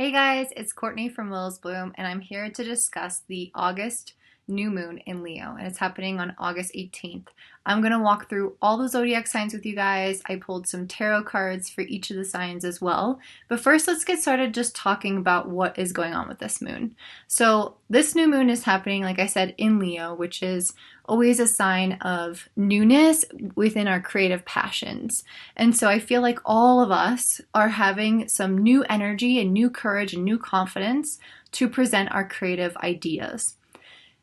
Hey guys, it's Courtney from Will's Bloom, and I'm here to discuss the August new moon in Leo, and it's happening on August 18th. I'm going to walk through all the zodiac signs with you guys. I pulled some tarot cards for each of the signs as well. But first, let's get started just talking about what is going on with this moon. So, this new moon is happening, like I said, in Leo, which is always a sign of newness within our creative passions. And so I feel like all of us are having some new energy and new courage and new confidence to present our creative ideas.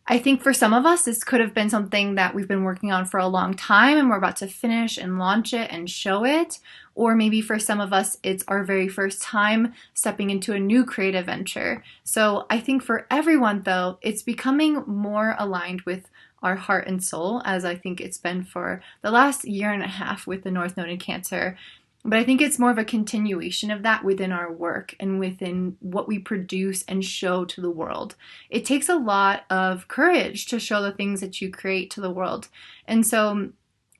I think for some of us, this could have been something that we've been working on for a long time and we're about to finish and launch it and show it. Or maybe for some of us, it's our very first time stepping into a new creative venture. So I think for everyone, though, it's becoming more aligned with our heart and soul, as I think it's been for the last year and a half with the North Node in Cancer. But I think it's more of a continuation of that within our work and within what we produce and show to the world. It takes a lot of courage to show the things that you create to the world. And so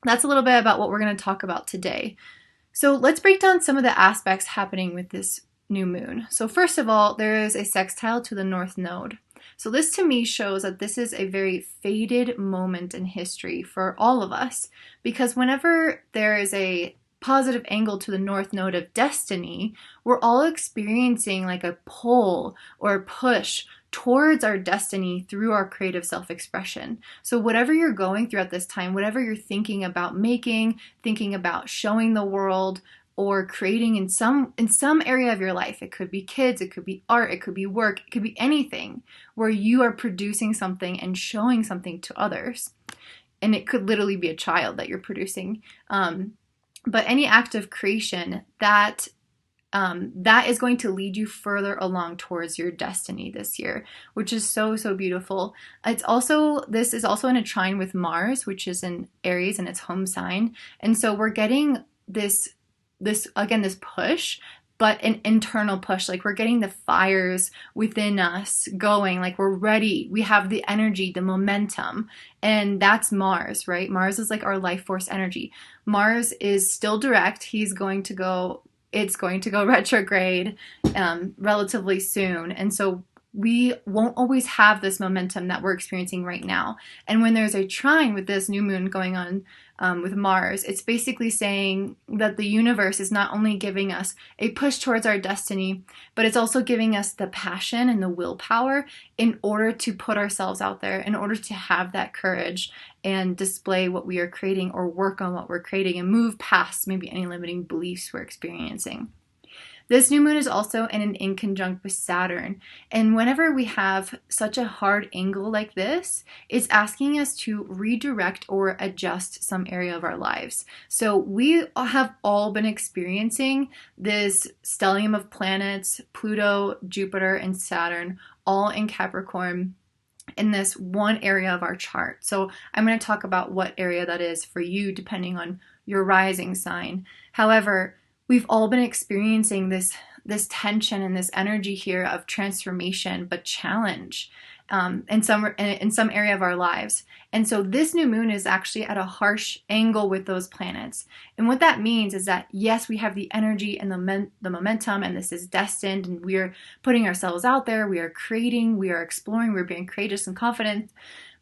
that's a little bit about what we're going to talk about today. So let's break down some of the aspects happening with this new moon. So first of all, there is a sextile to the North Node. So this to me shows that this is a very fated moment in history for all of us, because whenever there is a positive angle to the North Node of destiny, we're all experiencing like a pull or push towards our destiny through our creative self-expression. So whatever you're going through at this time, whatever you're thinking about making, thinking about showing the world, or creating in some area of your life, it could be kids, it could be art, it could be work, it could be anything where you are producing something and showing something to others. And it could literally be a child that you're producing. But any act of creation that is going to lead you further along towards your destiny this year, which is so beautiful. This is also in a trine with Mars, which is in Aries and its home sign, and so we're getting this push, but an internal push. Like we're getting the fires within us going, like we're ready. We have the energy, the momentum, and that's Mars, right? Mars is like our life force energy. Mars is still direct. It's going to go retrograde relatively soon. And so we won't always have this momentum that we're experiencing right now. And when there's a trine with this new moon going on with Mars, it's basically saying that the universe is not only giving us a push towards our destiny, but it's also giving us the passion and the willpower in order to put ourselves out there, in order to have that courage and display what we are creating or work on what we're creating and move past maybe any limiting beliefs we're experiencing. This new moon is also in an inconjunct with Saturn. And whenever we have such a hard angle like this, it's asking us to redirect or adjust some area of our lives. So we have all been experiencing this stellium of planets, Pluto, Jupiter, and Saturn, all in Capricorn, in this one area of our chart. So I'm going to talk about what area that is for you depending on your rising sign. However, we've all been experiencing this tension and this energy here of transformation, but challenge in some area of our lives. And so this new moon is actually at a harsh angle with those planets. And what that means is that, yes, we have the energy and the momentum, and this is destined, and we are putting ourselves out there, we are creating, we are exploring, we're being courageous and confident.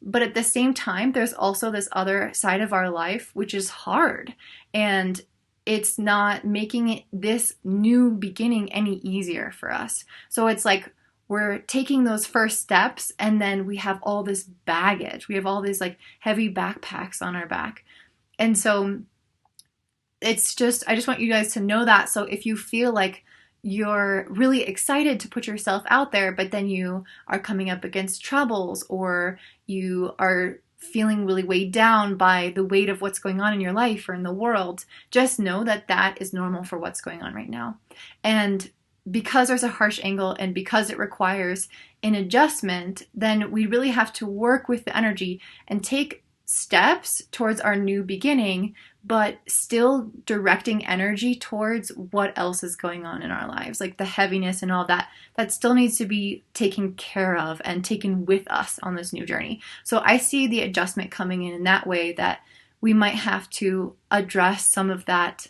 But at the same time, there's also this other side of our life, which is hard. And it's not making this new beginning any easier for us. So it's like we're taking those first steps and then we have all this baggage. We have all these like heavy backpacks on our back. And so I just want you guys to know that. So if you feel like you're really excited to put yourself out there, but then you are coming up against troubles, or you are feeling really weighed down by the weight of what's going on in your life or in the world, just know that that is normal for what's going on right now. And because there's a harsh angle and because it requires an adjustment, then we really have to work with the energy and take steps towards our new beginning, but still directing energy towards what else is going on in our lives, like the heaviness and all that still needs to be taken care of and taken with us on this new journey. So I see the adjustment coming in that way, that we might have to address some of that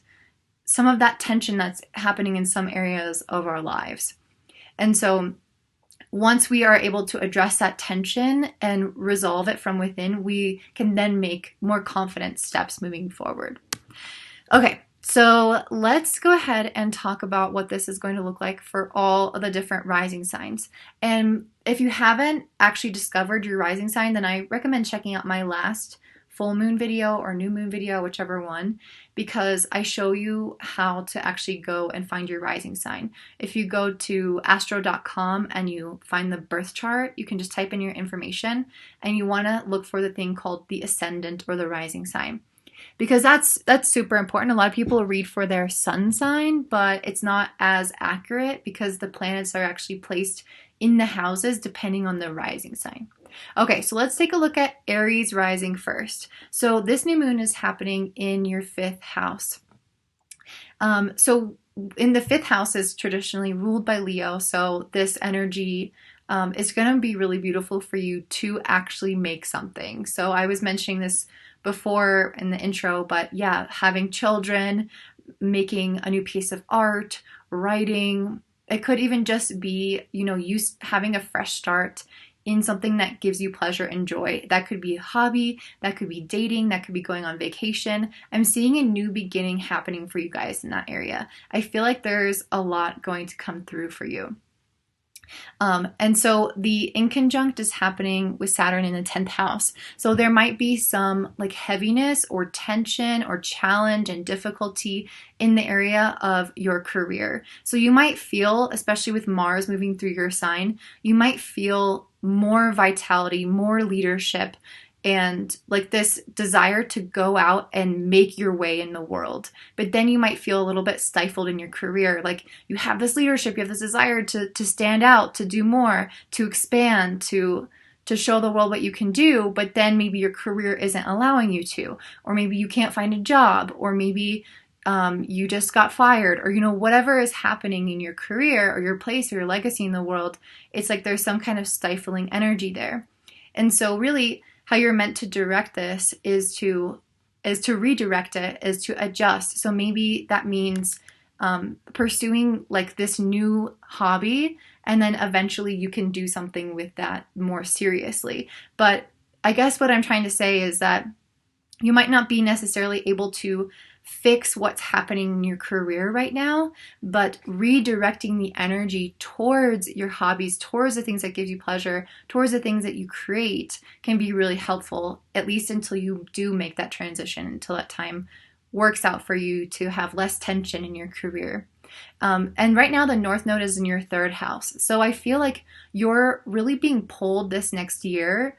tension that's happening in some areas of our lives. And so once we are able to address that tension and resolve it from within, we can then make more confident steps moving forward. Okay, so let's go ahead and talk about what this is going to look like for all of the different rising signs. And if you haven't actually discovered your rising sign, then I recommend checking out my last full moon video or new moon video, whichever one, because I show you how to actually go and find your rising sign. If you go to astro.com and you find the birth chart, you can just type in your information, and you want to look for the thing called the ascendant or the rising sign, because that's super important. A lot of people read for their sun sign, but it's not as accurate because the planets are actually placed in the houses depending on the rising sign. Okay, so let's take a look at Aries Rising first. So this new moon is happening in your 5th house. So in the 5th house is traditionally ruled by Leo, so this energy is going to be really beautiful for you to actually make something. So I was mentioning this before in the intro, but yeah, having children, making a new piece of art, writing. It could even just be, you having a fresh start in something that gives you pleasure and joy. That could be a hobby, that could be dating, that could be going on vacation. I'm seeing a new beginning happening for you guys in that area. I feel like there's a lot going to come through for you. And so the inconjunct is happening with Saturn in the 10th house. So there might be some like heaviness or tension or challenge and difficulty in the area of your career. So you might feel, especially with Mars moving through your sign, you might feel more vitality, more leadership, and like this desire to go out and make your way in the world. But then you might feel a little bit stifled in your career. Like you have this leadership, you have this desire to stand out, to do more, to expand, to show the world what you can do, but then maybe your career isn't allowing you to, or maybe you can't find a job, or maybe you just got fired, or whatever is happening in your career or your place or your legacy in the world. It's like there's some kind of stifling energy there. And so really how you're meant to direct this is to redirect it, is to adjust. So maybe that means pursuing like this new hobby, and then eventually you can do something with that more seriously. But I guess what I'm trying to say is that you might not be necessarily able to fix what's happening in your career right now, but redirecting the energy towards your hobbies, towards the things that give you pleasure, towards the things that you create can be really helpful, at least until you do make that transition, until that time works out for you to have less tension in your career. And right now the North Node is in your 3rd house. So I feel like you're really being pulled this next year.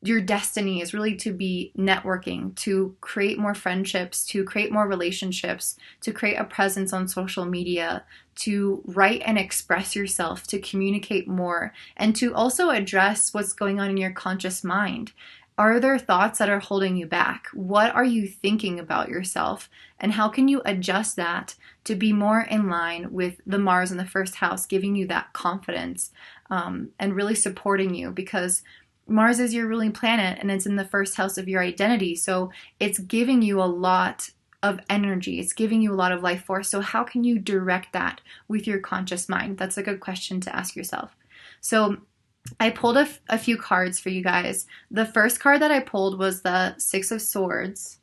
Your destiny is really to be networking, to create more friendships, to create more relationships, to create a presence on social media, to write and express yourself, to communicate more, and to also address what's going on in your conscious mind. Are there thoughts that are holding you back? What are you thinking about yourself? And how can you adjust that to be more in line with the Mars in the 1st house, giving you that confidence and really supporting you? Because Mars is your ruling planet and it's in the 1st house of your identity. So it's giving you a lot of energy. It's giving you a lot of life force. So how can you direct that with your conscious mind? That's a good question to ask yourself. So I pulled a few cards for you guys. The first card that I pulled was the 6 of Swords.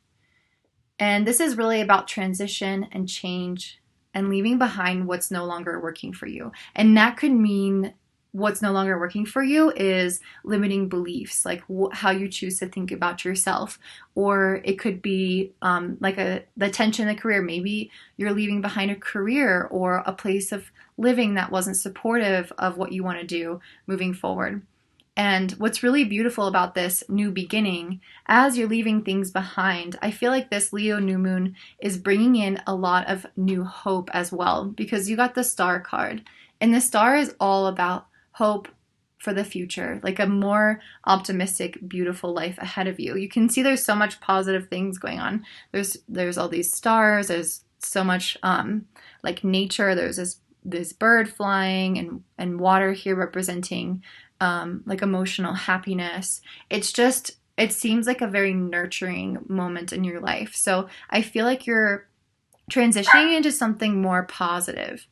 And this is really about transition and change and leaving behind what's no longer working for you. And that could mean what's no longer working for you is limiting beliefs, like how you choose to think about yourself. Or it could be like the tension in the career. Maybe you're leaving behind a career or a place of living that wasn't supportive of what you want to do moving forward. And what's really beautiful about this new beginning, as you're leaving things behind, I feel like this Leo new moon is bringing in a lot of new hope as well, because you got the Star card. And the Star is all about hope for the future, like a more optimistic, beautiful life ahead of you. You can see there's so much positive things going on. There's all these stars. There's so much like nature. There's this bird flying and water here representing like emotional happiness. It seems like a very nurturing moment in your life. So I feel like you're transitioning into something more positive.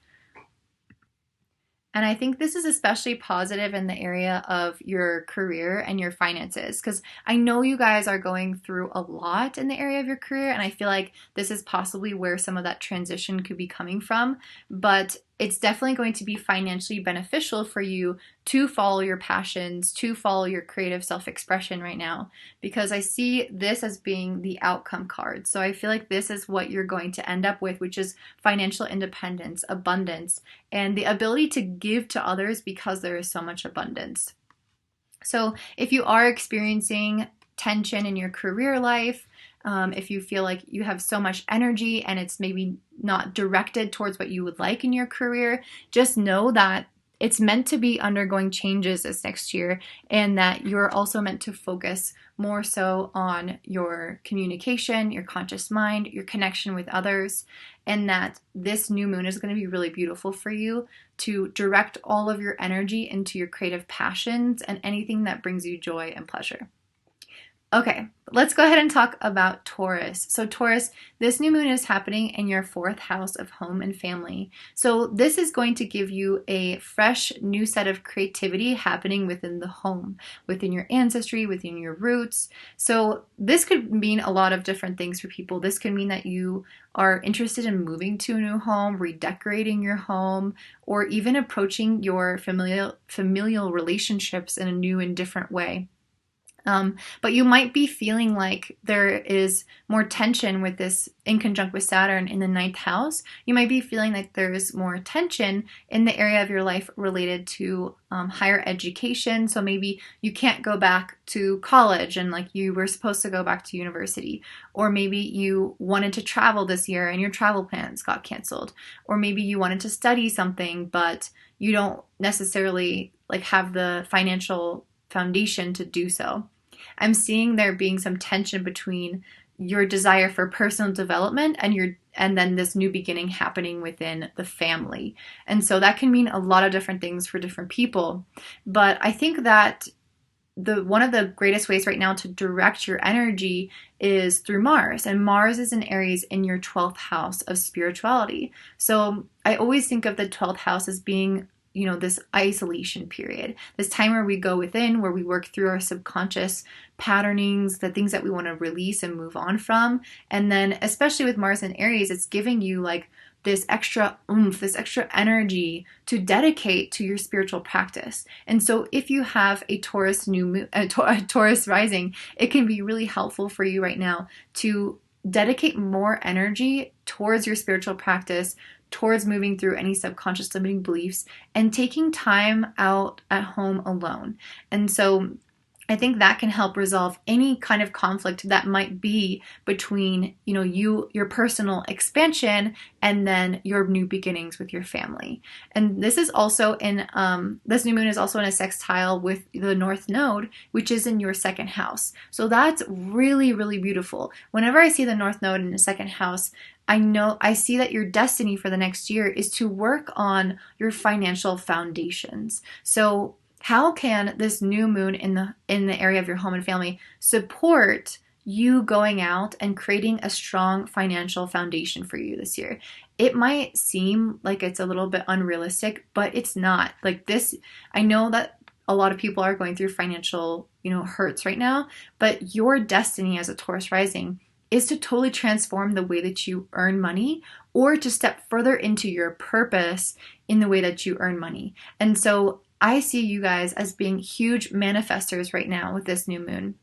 And I think this is especially positive in the area of your career and your finances, because I know you guys are going through a lot in the area of your career, and I feel like this is possibly where some of that transition could be coming from. But it's definitely going to be financially beneficial for you to follow your passions, to follow your creative self-expression right now, because I see this as being the outcome card. So I feel like this is what you're going to end up with, which is financial independence, abundance, and the ability to give to others because there is so much abundance. So if you are experiencing tension in your career life, if you feel like you have so much energy and it's maybe not directed towards what you would like in your career, just know that it's meant to be undergoing changes this next year, and that you're also meant to focus more so on your communication, your conscious mind, your connection with others, and that this new moon is going to be really beautiful for you to direct all of your energy into your creative passions and anything that brings you joy and pleasure. Okay, let's go ahead and talk about Taurus. So Taurus, this new moon is happening in your 4th house of home and family. So this is going to give you a fresh new set of creativity happening within the home, within your ancestry, within your roots. So this could mean a lot of different things for people. This could mean that you are interested in moving to a new home, redecorating your home, or even approaching your familial relationships in a new and different way. But you might be feeling like there is more tension with this in conjunct with Saturn in the 9th house. You might be feeling like there's more tension in the area of your life related to higher education. So maybe you can't go back to college and like you were supposed to go back to university. Or maybe you wanted to travel this year and your travel plans got canceled. Or maybe you wanted to study something, but you don't necessarily like have the financial foundation to do so. I'm seeing there being some tension between your desire for personal development and then this new beginning happening within the family. And so that can mean a lot of different things for different people. But I think that one of the greatest ways right now to direct your energy is through Mars. And Mars is in Aries in your 12th house of spirituality. So I always think of the 12th house as being this isolation period, this time where we go within, where we work through our subconscious patternings, the things that we want to release and move on from. And then, especially with Mars and Aries, it's giving you like this extra oomph, this extra energy to dedicate to your spiritual practice. And so if you have a Taurus Taurus rising, it can be really helpful for you right now to dedicate more energy towards your spiritual practice, towards moving through any subconscious limiting beliefs, and taking time out at home alone. And so I think that can help resolve any kind of conflict that might be between, your personal expansion and then your new beginnings with your family. And this is also this new moon is also in a sextile with the North Node, which is in your 2nd house. So that's really, really beautiful. Whenever I see the North Node in the 2nd house, I see that your destiny for the next year is to work on your financial foundations. So how can this new moon in the area of your home and family support you going out and creating a strong financial foundation for you this year? It might seem like it's a little bit unrealistic, but it's not. Like this, I know that a lot of people are going through financial, hurts right now, but your destiny as a Taurus rising is to totally transform the way that you earn money, or to step further into your purpose in the way that you earn money. And so I see you guys as being huge manifestors right now with this new moon,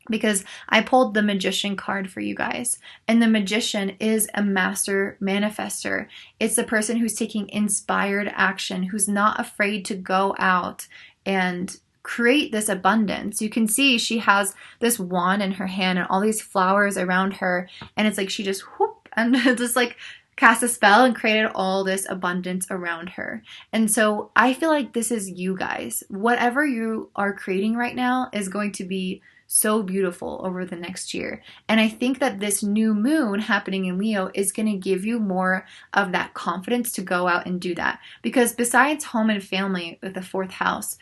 because I pulled the Magician card for you guys. And the Magician is a master manifester. It's the person who's taking inspired action, who's not afraid to go out and create this abundance. You can see she has this wand in her hand and all these flowers around her. And it's like she just whoop and just like cast a spell and created all this abundance around her. And so I feel like this is you guys. Whatever you are creating right now is going to be so beautiful over the next year. And I think that this new moon happening in Leo is going to give you more of that confidence to go out and do that. Because besides home and family with the 4th house,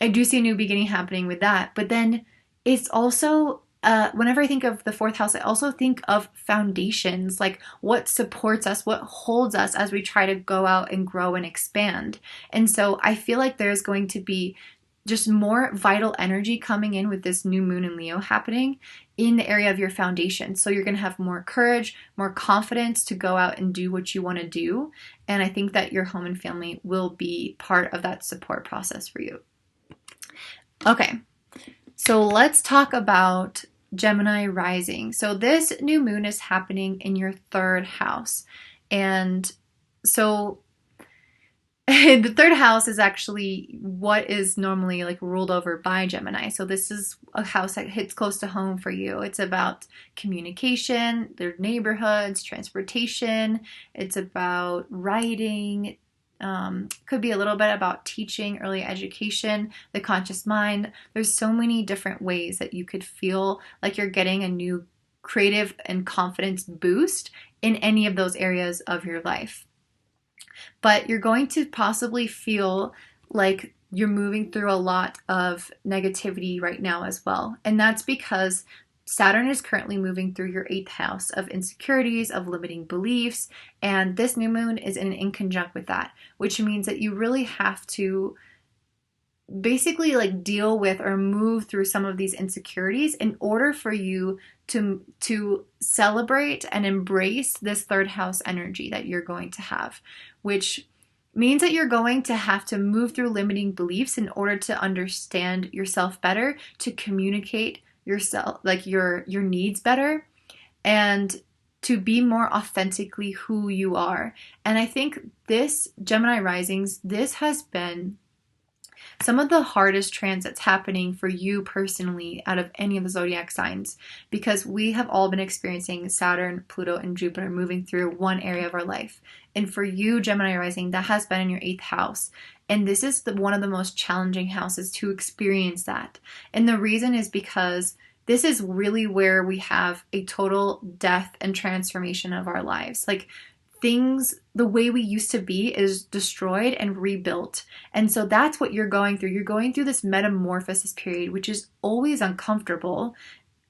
I do see a new beginning happening with that. But then it's also whenever I think of the fourth house, I also think of foundations, like what supports us, what holds us as we try to go out and grow and expand. And so I feel like there's going to be just more vital energy coming in with this new moon in Leo happening in the area of your foundation. So you're going to have more courage, more confidence to go out and do what you want to do. And I think that your home and family will be part of that support process for you. Okay, so let's talk about Gemini Rising. So this new moon is happening in your third house. And so the third house is actually what is normally like ruled over by Gemini. So this is a house that hits close to home for you. It's about communication, their neighborhoods, transportation. It's about writing. Could be a little bit about teaching, early education, the conscious mind. There's so many different ways that you could feel like you're getting a new creative and confidence boost in any of those areas of your life. But you're going to possibly feel like you're moving through a lot of negativity right now as well. And that's because Saturn is currently moving through your 8th house of insecurities, of limiting beliefs, and this new moon is in conjunct with that, which means that you really have to basically like deal with or move through some of these insecurities in order for you to celebrate and embrace this third house energy that you're going to have, which means that you're going to have to move through limiting beliefs in order to understand yourself better, to communicate yourself, like your needs better, and to be more authentically who you are. And I think this Gemini Risings, this has been some of the hardest transits happening for you personally out of any of the zodiac signs, because we have all been experiencing Saturn, Pluto, and Jupiter moving through one area of our life. And for you, Gemini Rising, that has been in your 8th house. And this is one of the most challenging houses to experience that. And the reason is because this is really where we have a total death and transformation of our lives. Like things, the way we used to be is destroyed and rebuilt. And so that's what you're going through. You're going through this metamorphosis period, which is always uncomfortable.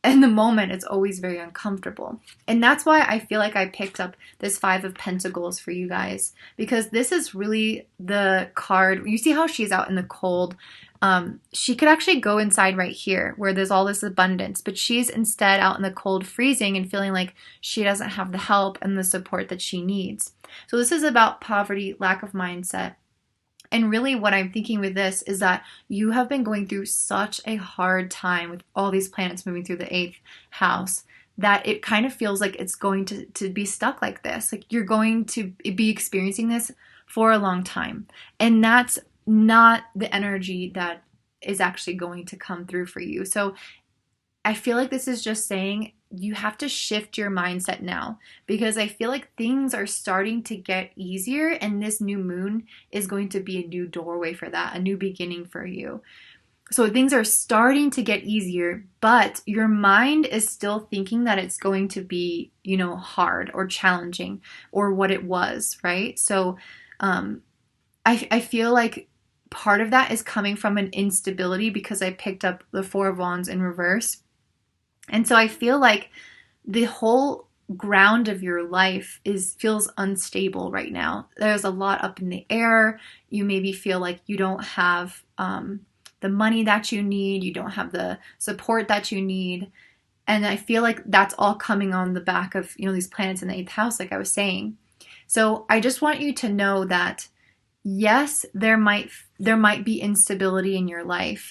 In the moment, it's always very uncomfortable. And that's why I feel like I picked up this 5 of Pentacles for you guys, because this is really the card. You see how she's out in the cold? She could actually go inside right here where there's all this abundance, but she's instead out in the cold, freezing and feeling like she doesn't have the help and the support that she needs. So this is about poverty, lack of mindset. And really what I'm thinking with this is that you have been going through such a hard time with all these planets moving through the 8th house that it kind of feels like it's going to be stuck like this. Like you're going to be experiencing this for a long time. And that's not the energy that is actually going to come through for you. So I feel like this is just saying you have to shift your mindset now, because I feel like things are starting to get easier, and this new moon is going to be a new doorway for that, a new beginning for you. So things are starting to get easier, but your mind is still thinking that it's going to be, hard or challenging or what it was, right? So I feel like part of that is coming from an instability, because I picked up the 4 of Wands in reverse. And so I feel like the whole ground of your life feels unstable right now. There's a lot up in the air. You maybe feel like you don't have the money that you need. You don't have the support that you need. And I feel like that's all coming on the back of, these planets in the 8th house, like I was saying. So I just want you to know that, yes, there might be instability in your life.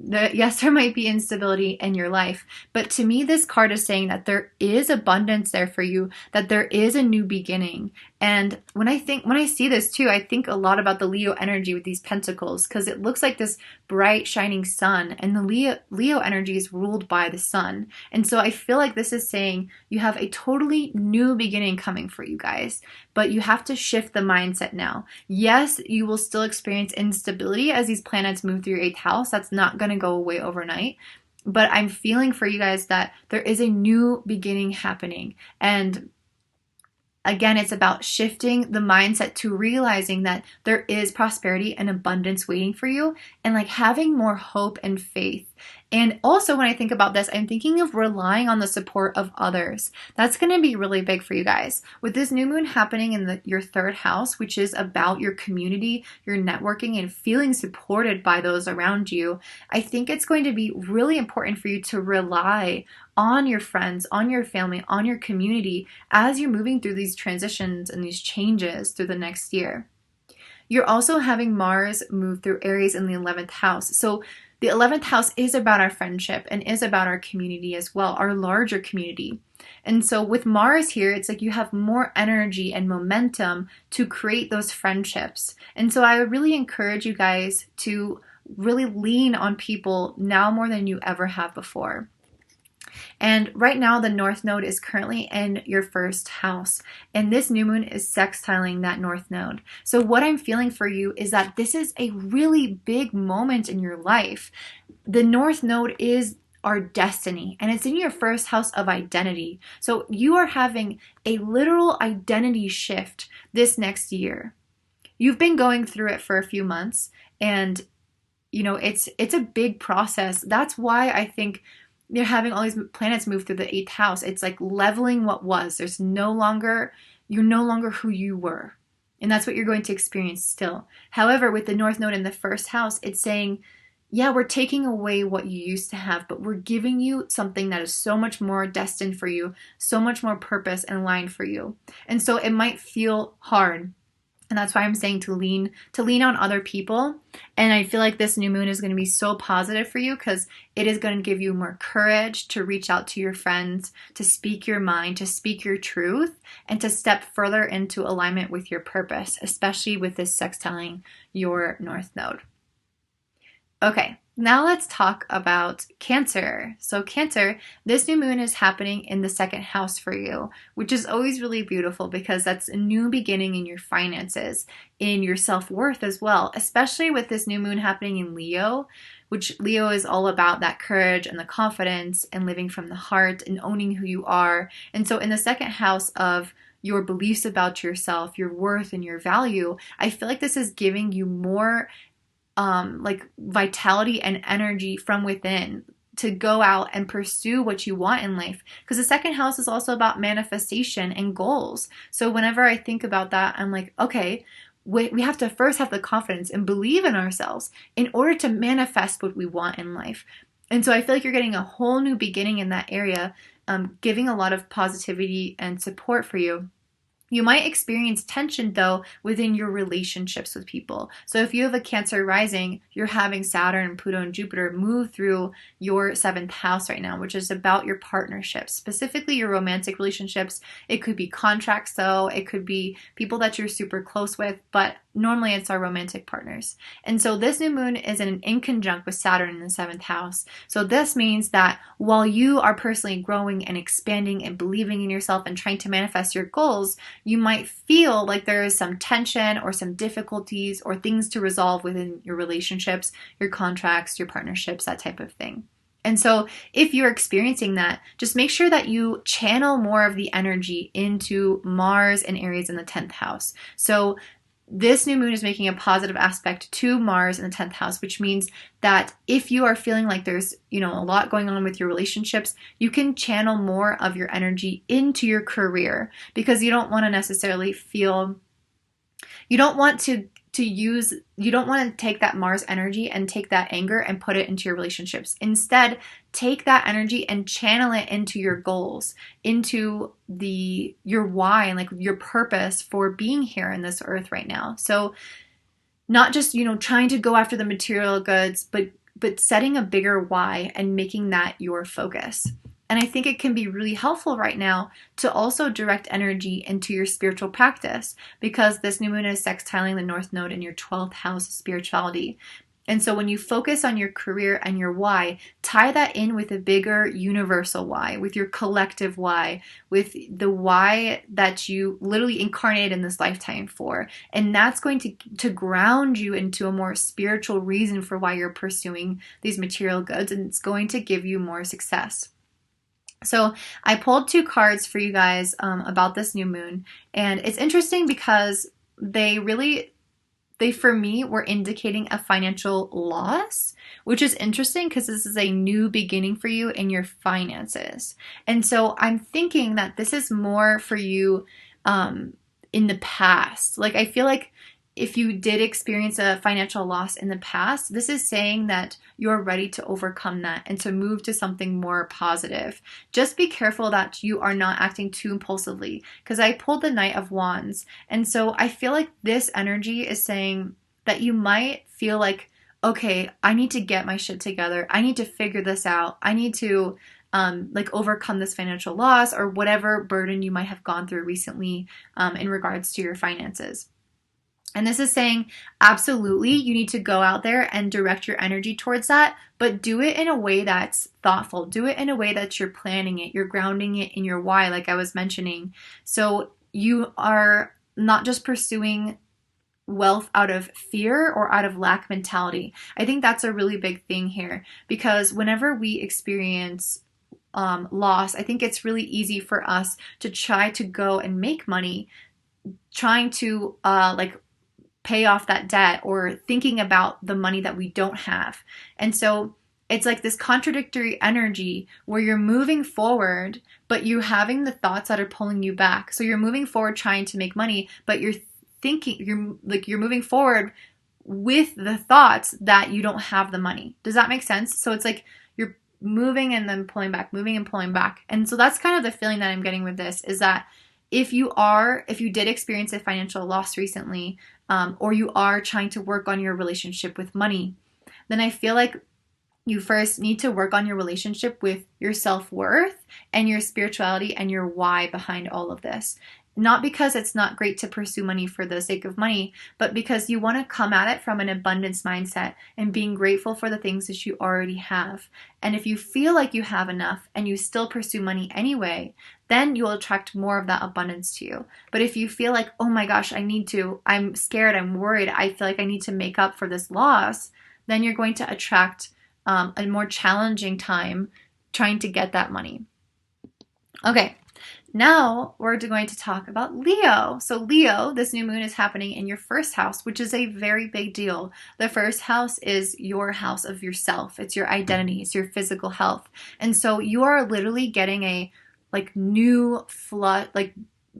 Yes, there might be instability in your life, but to me, this card is saying that there is abundance there for you, that there is a new beginning. And when I see this too, I think a lot about the Leo energy with these pentacles, because it looks like this bright, shining sun, and the Leo energy is ruled by the sun. And so I feel like this is saying you have a totally new beginning coming for you guys, but you have to shift the mindset now. Yes, you will still experience instability as these planets move through your 8th house. That's not going to go away overnight. But I'm feeling for you guys that there is a new beginning happening. And again, it's about shifting the mindset to realizing that there is prosperity and abundance waiting for you, and like having more hope and faith And also when I think about this, I'm thinking of relying on the support of others. That's going to be really big for you guys. With this new moon happening in your third house, which is about your community, your networking, and feeling supported by those around you, I think it's going to be really important for you to rely on your friends, on your family, on your community as you're moving through these transitions and these changes through the next year. You're also having Mars move through Aries in the 11th house. So the 11th house is about our friendship and is about our community as well, our larger community. And so with Mars here, it's like you have more energy and momentum to create those friendships. And so I would really encourage you guys to really lean on people now more than you ever have before. And right now, the North Node is currently in your first house, and this new moon is sextiling that North Node. So what I'm feeling for you is that this is a really big moment in your life. The North Node is our destiny, and it's in your first house of identity. So you are having a literal identity shift this next year. You've been going through it for a few months, and you know it's a big process. That's why I think you're having all these planets move through the 8th house. It's like leveling what was. You're no longer who you were. And that's what you're going to experience still. However, with the North Node in the first house, it's saying, yeah, we're taking away what you used to have, but we're giving you something that is so much more destined for you, so much more purpose and aligned for you. And so it might feel hard. And that's why I'm saying to lean on other people. And I feel like this new moon is going to be so positive for you because it is going to give you more courage to reach out to your friends, to speak your mind, to speak your truth, and to step further into alignment with your purpose, especially with this sextiling your North Node. Okay, now let's talk about Cancer. So Cancer, this new moon is happening in the second house for you, which is always really beautiful because that's a new beginning in your finances, in your self-worth as well, especially with this new moon happening in Leo, which Leo is all about that courage and the confidence and living from the heart and owning who you are. And so in the second house of your beliefs about yourself, your worth and your value, I feel like this is giving you more like vitality and energy from within to go out and pursue what you want in life. Because the second house is also about manifestation and goals. So whenever I think about that, I'm like, okay, we have to first have the confidence and believe in ourselves in order to manifest what we want in life. And so I feel like you're getting a whole new beginning in that area, giving a lot of positivity and support for you. You might experience tension, though, within your relationships with people. So if you have a Cancer rising, you're having Saturn, Pluto, and Jupiter move through your 7th house right now, which is about your partnerships, specifically your romantic relationships. It could be contracts, though. It could be people that you're super close with, but normally it's our romantic partners. And so this new moon is in conjunct with Saturn in the 7th house. So this means that while you are personally growing and expanding and believing in yourself and trying to manifest your goals, you might feel like there is some tension or some difficulties or things to resolve within your relationships, your contracts, your partnerships, that type of thing. And so if you're experiencing that, just make sure that you channel more of the energy into Mars and Aries in the 10th house. So this new moon is making a positive aspect to Mars in the 10th house, which means that if you are feeling like there's, a lot going on with your relationships, you can channel more of your energy into your career because you don't want to necessarily feel, you don't want to take that Mars energy and take that anger and put it into your relationships. Instead, take that energy and channel it into your goals, into your why and like your purpose for being here in this earth right now. So not just, trying to go after the material goods, but setting a bigger why and making that your focus. And I think it can be really helpful right now to also direct energy into your spiritual practice because this new moon is sextiling the North Node in your 12th house of spirituality. And so when you focus on your career and your why, tie that in with a bigger universal why, with your collective why, with the why that you literally incarnated in this lifetime for. And that's going to ground you into a more spiritual reason for why you're pursuing these material goods, and it's going to give you more success. So I pulled 2 cards for you guys about this new moon, and it's interesting because they really they, for me, were indicating a financial loss, which is interesting because this is a new beginning for you in your finances. And so I'm thinking that this is more for you in the past. Like, I feel like if you did experience a financial loss in the past, this is saying that you're ready to overcome that and to move to something more positive. Just be careful that you are not acting too impulsively, because I pulled the Knight of Wands. And so I feel like this energy is saying that you might feel like, okay, I need to get my shit together. I need to figure this out. I need to like overcome this financial loss or whatever burden you might have gone through recently in regards to your finances. And this is saying, absolutely, you need to go out there and direct your energy towards that, but do it in a way that's thoughtful. Do it in a way that you're planning it. You're grounding it in your why, like I was mentioning. So you are not just pursuing wealth out of fear or out of lack mentality. I think that's a really big thing here, because whenever we experience loss, I think it's really easy for us to try to go and make money, trying to like pay off that debt or thinking about the money that we don't have. And so it's like this contradictory energy where you're moving forward, but you're having the thoughts that are pulling you back. So you're moving forward trying to make money, but you're moving forward with the thoughts that you don't have the money. Does that make sense? So it's like you're moving and then pulling back, moving and pulling back. And so that's kind of the feeling that I'm getting with this, is that if you did experience a financial loss recently, or you are trying to work on your relationship with money, then I feel like you first need to work on your relationship with your self-worth and your spirituality and your why behind all of this. Not because it's not great to pursue money for the sake of money, but because you want to come at it from an abundance mindset and being grateful for the things that you already have. And if you feel like you have enough and you still pursue money anyway, then you'll attract more of that abundance to you. But if you feel like, oh my gosh, I'm scared, I'm worried, I feel like I need to make up for this loss, then you're going to attract a more challenging time trying to get that money. Okay. Now we're going to talk about Leo. So Leo, this new moon is happening in your first house, which is a very big deal. The first house is your house of yourself. It's your identity. It's your physical health. And so you are literally getting a new flood,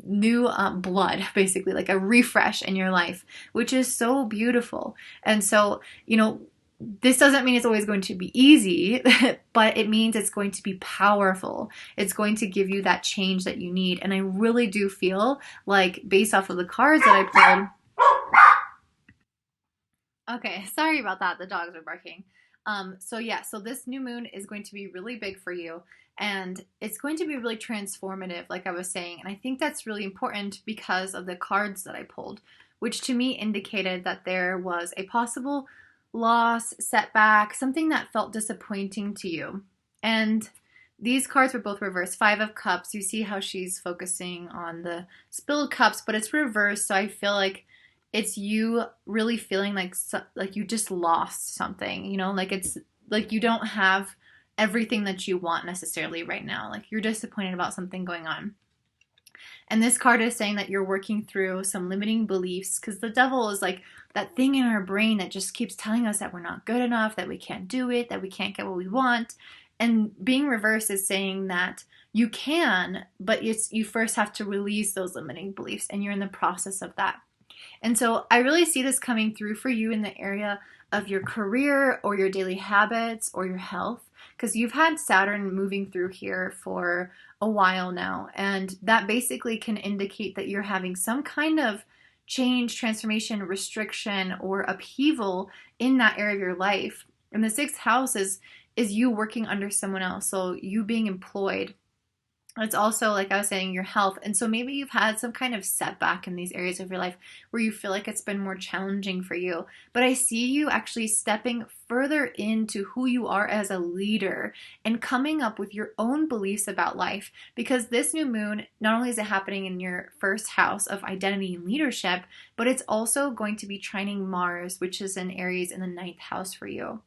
new blood, basically, like a refresh in your life, which is so beautiful. And so, this doesn't mean it's always going to be easy, but it means it's going to be powerful. It's going to give you that change that you need. And I really do feel like, based off of the cards that I pulled. Okay, sorry about that. The dogs are barking. So this new moon is going to be really big for you, and it's going to be really transformative, like I was saying. And I think that's really important because of the cards that I pulled, which to me indicated that there was a possible loss, setback, something that felt disappointing to you. And these cards were both reversed. 5 of Cups, you see how she's focusing on the spilled cups, but it's reversed. So I feel like it's you really feeling like you just lost something, like it's like you don't have everything that you want necessarily right now. Like you're disappointed about something going on. And this card is saying that you're working through some limiting beliefs, because the devil is like that thing in our brain that just keeps telling us that we're not good enough, that we can't do it, that we can't get what we want. And being reversed is saying that you can, but you first have to release those limiting beliefs, and you're in the process of that. And so I really see this coming through for you in the area of your career or your daily habits or your health, because you've had Saturn moving through here for a while now, and that basically can indicate that you're having some kind of change, transformation, restriction, or upheaval in that area of your life. And the 6th house is you working under someone else, so you being employed. It's also, like I was saying, your health. And so maybe you've had some kind of setback in these areas of your life where you feel like it's been more challenging for you. But I see you actually stepping further into who you are as a leader and coming up with your own beliefs about life. Because this new moon, not only is it happening in your first house of identity and leadership, but it's also going to be trining Mars, which is in Aries in the 9th house for you.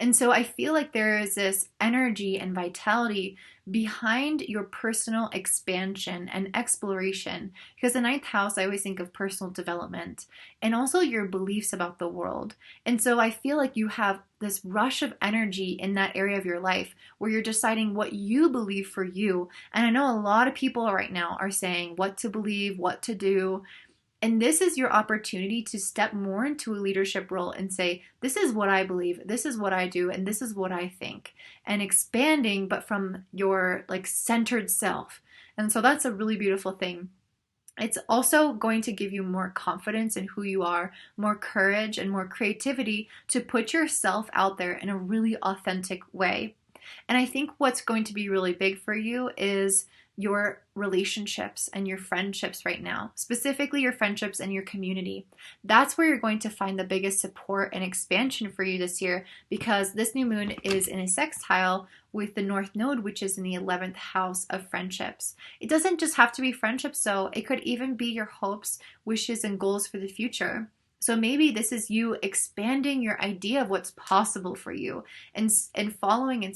And so I feel like there is this energy and vitality behind your personal expansion and exploration. Because the ninth house, I always think of personal development and also your beliefs about the world. And so I feel like you have this rush of energy in that area of your life where you're deciding what you believe for you. And I know a lot of people right now are saying what to believe, what to do. And this is your opportunity to step more into a leadership role and say, this is what I believe, this is what I do, and this is what I think. And expanding, but from your like centered self. And so that's a really beautiful thing. It's also going to give you more confidence in who you are, more courage, and more creativity to put yourself out there in a really authentic way. And I think what's going to be really big for you is your relationships and your friendships right now, specifically your friendships and your community. That's where you're going to find the biggest support and expansion for you this year, because this new moon is in a sextile with the North Node, which is in the 11th house of friendships. It doesn't just have to be friendships, though. It could even be your hopes, wishes, and goals for the future. So maybe this is you expanding your idea of what's possible for you and following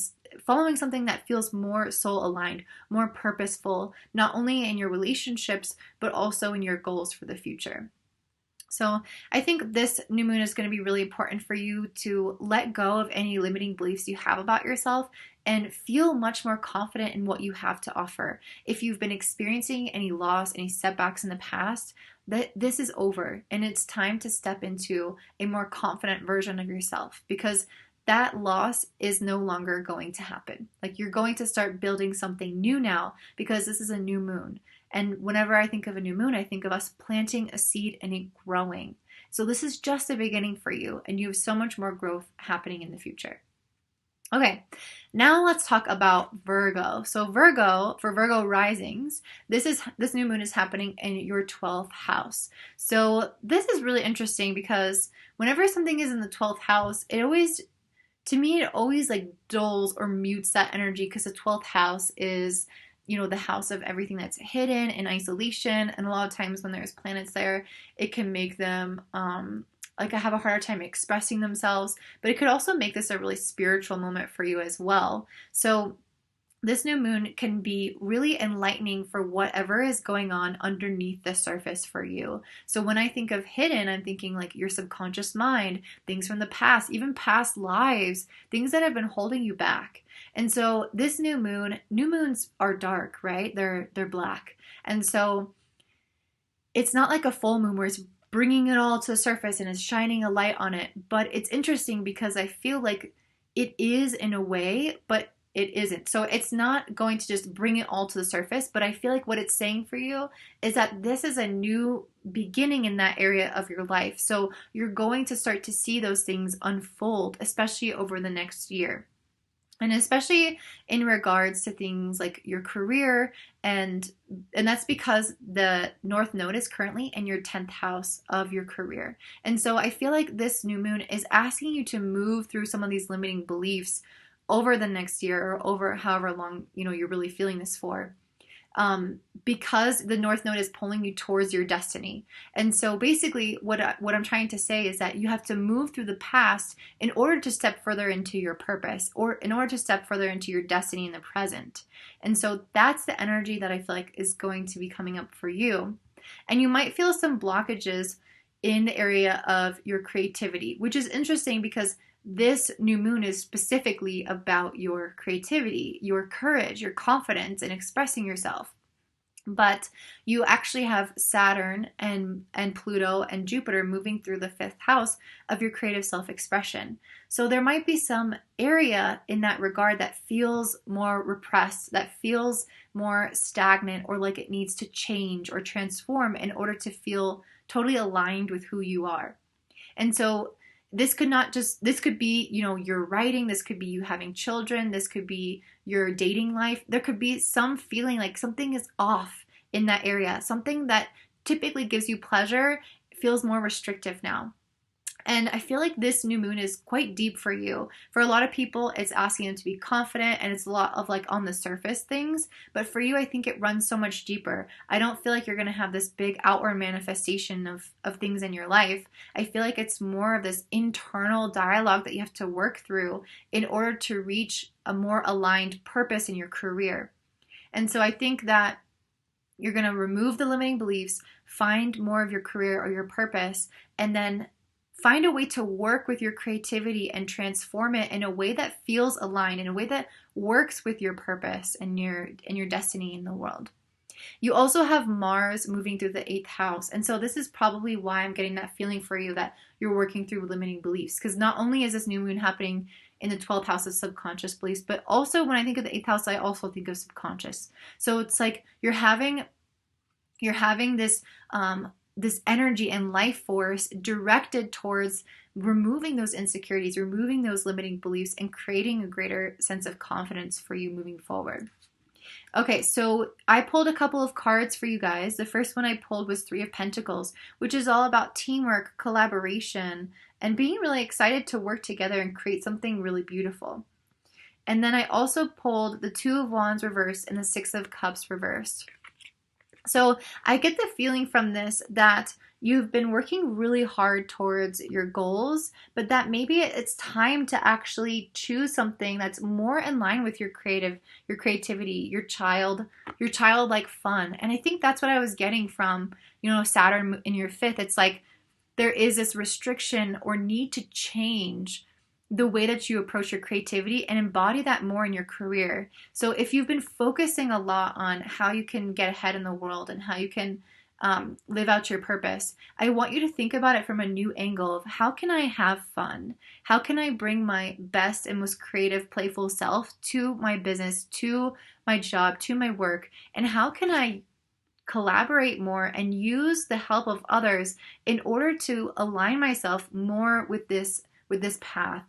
something that feels more soul aligned, more purposeful, not only in your relationships, but also in your goals for the future. So I think this new moon is going to be really important for you to let go of any limiting beliefs you have about yourself and feel much more confident in what you have to offer. If you've been experiencing any loss, any setbacks in the past, this is over, and it's time to step into a more confident version of yourself, because that loss is no longer going to happen. Like, you're going to start building something new now, because this is a new moon. And whenever I think of a new moon, I think of us planting a seed and it growing. So this is just the beginning for you, and you have so much more growth happening in the future. Okay, now let's talk about Virgo. So Virgo, for Virgo risings, this new moon is happening in your 12th house. So this is really interesting because whenever something is in the 12th house, to me, it always like dulls or mutes that energy, because the 12th house is, the house of everything that's hidden and isolation. And a lot of times when there's planets there, it can make them I have a harder time expressing themselves, but it could also make this a really spiritual moment for you as well. So this new moon can be really enlightening for whatever is going on underneath the surface for you. So when I think of hidden, I'm thinking like your subconscious mind, things from the past, even past lives, things that have been holding you back. And so this new moons are dark, right? They're black. And so it's not like a full moon where it's bringing it all to the surface and is shining a light on it. But it's interesting because I feel like it is in a way, but it isn't. So it's not going to just bring it all to the surface, but I feel like what it's saying for you is that this is a new beginning in that area of your life. So you're going to start to see those things unfold, especially over the next year. And especially in regards to things like your career, and that's because the North Node is currently in your 10th house of your career. And so I feel like this new moon is asking you to move through some of these limiting beliefs over the next year, or over however long you're really feeling this for. Because the North Node is pulling you towards your destiny. And so basically what I'm trying to say is that you have to move through the past in order to step further into your purpose, or in order to step further into your destiny in the present. And so that's the energy that I feel like is going to be coming up for you. And you might feel some blockages in the area of your creativity, which is interesting because this new moon is specifically about your creativity, your courage, your confidence in expressing yourself. But you actually have Saturn and Pluto and Jupiter moving through the 5th house of your creative self-expression. So there might be some area in that regard that feels more repressed, that feels more stagnant, or like it needs to change or transform in order to feel totally aligned with who you are. And so this could be, your writing, this could be you having children, this could be your dating life. There could be some feeling like something is off in that area. Something that typically gives you pleasure feels more restrictive now. And I feel like this new moon is quite deep for you. For a lot of people, it's asking them to be confident and it's a lot of like on the surface things. But for you, I think it runs so much deeper. I don't feel like you're going to have this big outward manifestation of things in your life. I feel like it's more of this internal dialogue that you have to work through in order to reach a more aligned purpose in your career. And so I think that you're going to remove the limiting beliefs, find more of your career or your purpose, and then find a way to work with your creativity and transform it in a way that feels aligned, in a way that works with your purpose and your destiny in the world. You also have Mars moving through the 8th house. And so this is probably why I'm getting that feeling for you that you're working through limiting beliefs. Because not only is this new moon happening in the 12th house of subconscious beliefs, but also when I think of the 8th house, I also think of subconscious. So it's like you're having this this energy and life force directed towards removing those insecurities, removing those limiting beliefs, and creating a greater sense of confidence for you moving forward. Okay, so I pulled a couple of cards for you guys. The first one I pulled was 3 of Pentacles, which is all about teamwork, collaboration, and being really excited to work together and create something really beautiful. And then I also pulled the 2 of Wands reversed and the 6 of Cups reversed. So I get the feeling from this that you've been working really hard towards your goals, but that maybe it's time to actually choose something that's more in line with your creativity, your childlike fun. And I think that's what I was getting from, Saturn in your 5th. It's like there is this restriction or need to change the way that you approach your creativity and embody that more in your career. So if you've been focusing a lot on how you can get ahead in the world and how you can live out your purpose, I want you to think about it from a new angle of how can I have fun? How can I bring my best and most creative, playful self to my business, to my job, to my work? And how can I collaborate more and use the help of others in order to align myself more with this path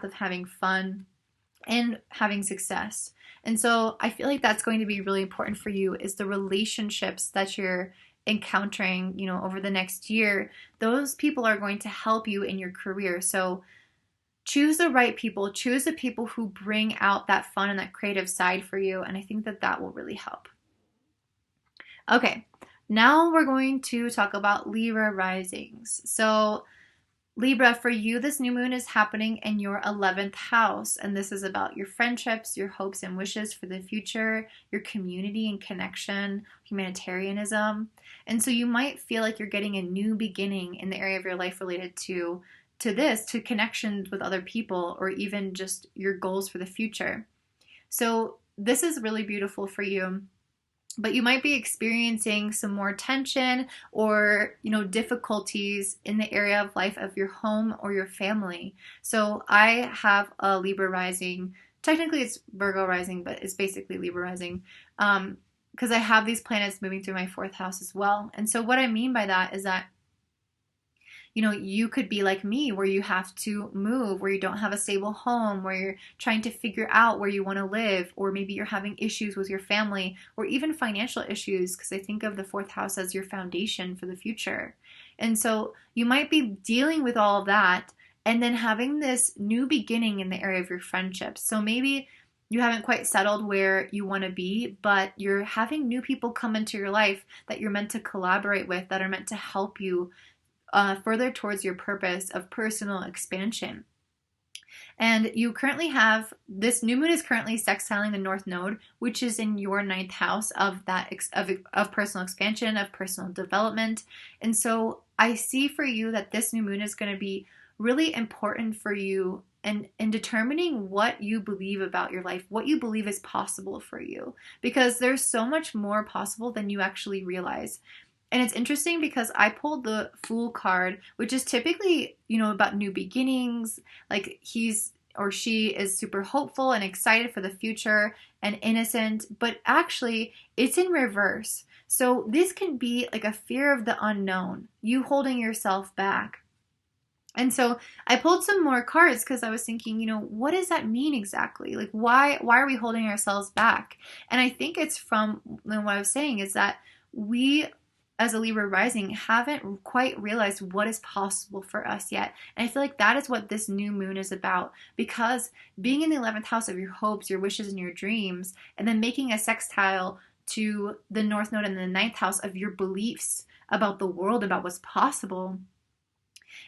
of having fun and having success. And so I feel like that's going to be really important for you, is the relationships that you're encountering, over the next year. Those people are going to help you in your career. So choose the right people, choose the people who bring out that fun and that creative side for you. And I think that will really help. Okay, now we're going to talk about Libra risings. So Libra, for you, this new moon is happening in your 11th house, and this is about your friendships, your hopes and wishes for the future, your community and connection, humanitarianism. And so you might feel like you're getting a new beginning in the area of your life related to connections with other people, or even just your goals for the future. So this is really beautiful for you. But you might be experiencing some more tension or, difficulties in the area of life of your home or your family. So I have a Libra rising. Technically it's Virgo rising, but it's basically Libra rising. Because I have these planets moving through my 4th house as well. And so what I mean by that is that you could be like me, where you have to move, where you don't have a stable home, where you're trying to figure out where you want to live, or maybe you're having issues with your family, or even financial issues, because I think of the 4th house as your foundation for the future. And so you might be dealing with all of that and then having this new beginning in the area of your friendships. So maybe you haven't quite settled where you want to be, but you're having new people come into your life that you're meant to collaborate with, that are meant to help you further towards your purpose of personal expansion. And you currently have, this new moon is currently sextiling the North Node, which is in your 9th house of that of personal expansion, of personal development. And so I see for you that this new moon is going to be really important for you in determining what you believe about your life, what you believe is possible for you, because there's so much more possible than you actually realize. And it's interesting because I pulled the Fool card, which is typically, about new beginnings. Like he's or she is super hopeful and excited for the future and innocent, but actually it's in reverse. So this can be like a fear of the unknown, you holding yourself back. And so I pulled some more cards because I was thinking, what does that mean exactly? Like, why are we holding ourselves back? And I think it's from what I was saying is that we as a Libra rising, haven't quite realized what is possible for us yet. And I feel like that is what this new moon is about, because being in the 11th house of your hopes, your wishes, and your dreams, and then making a sextile to the North Node and the 9th house of your beliefs about the world, about what's possible.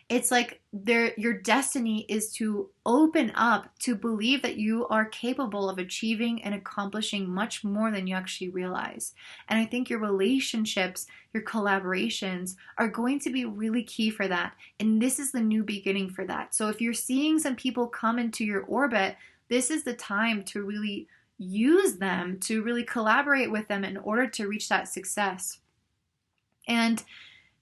It's like your destiny is to open up to believe that you are capable of achieving and accomplishing much more than you actually realize. And I think your relationships, your collaborations are going to be really key for that. And this is the new beginning for that. So if you're seeing some people come into your orbit, this is the time to really use them, to really collaborate with them in order to reach that success. And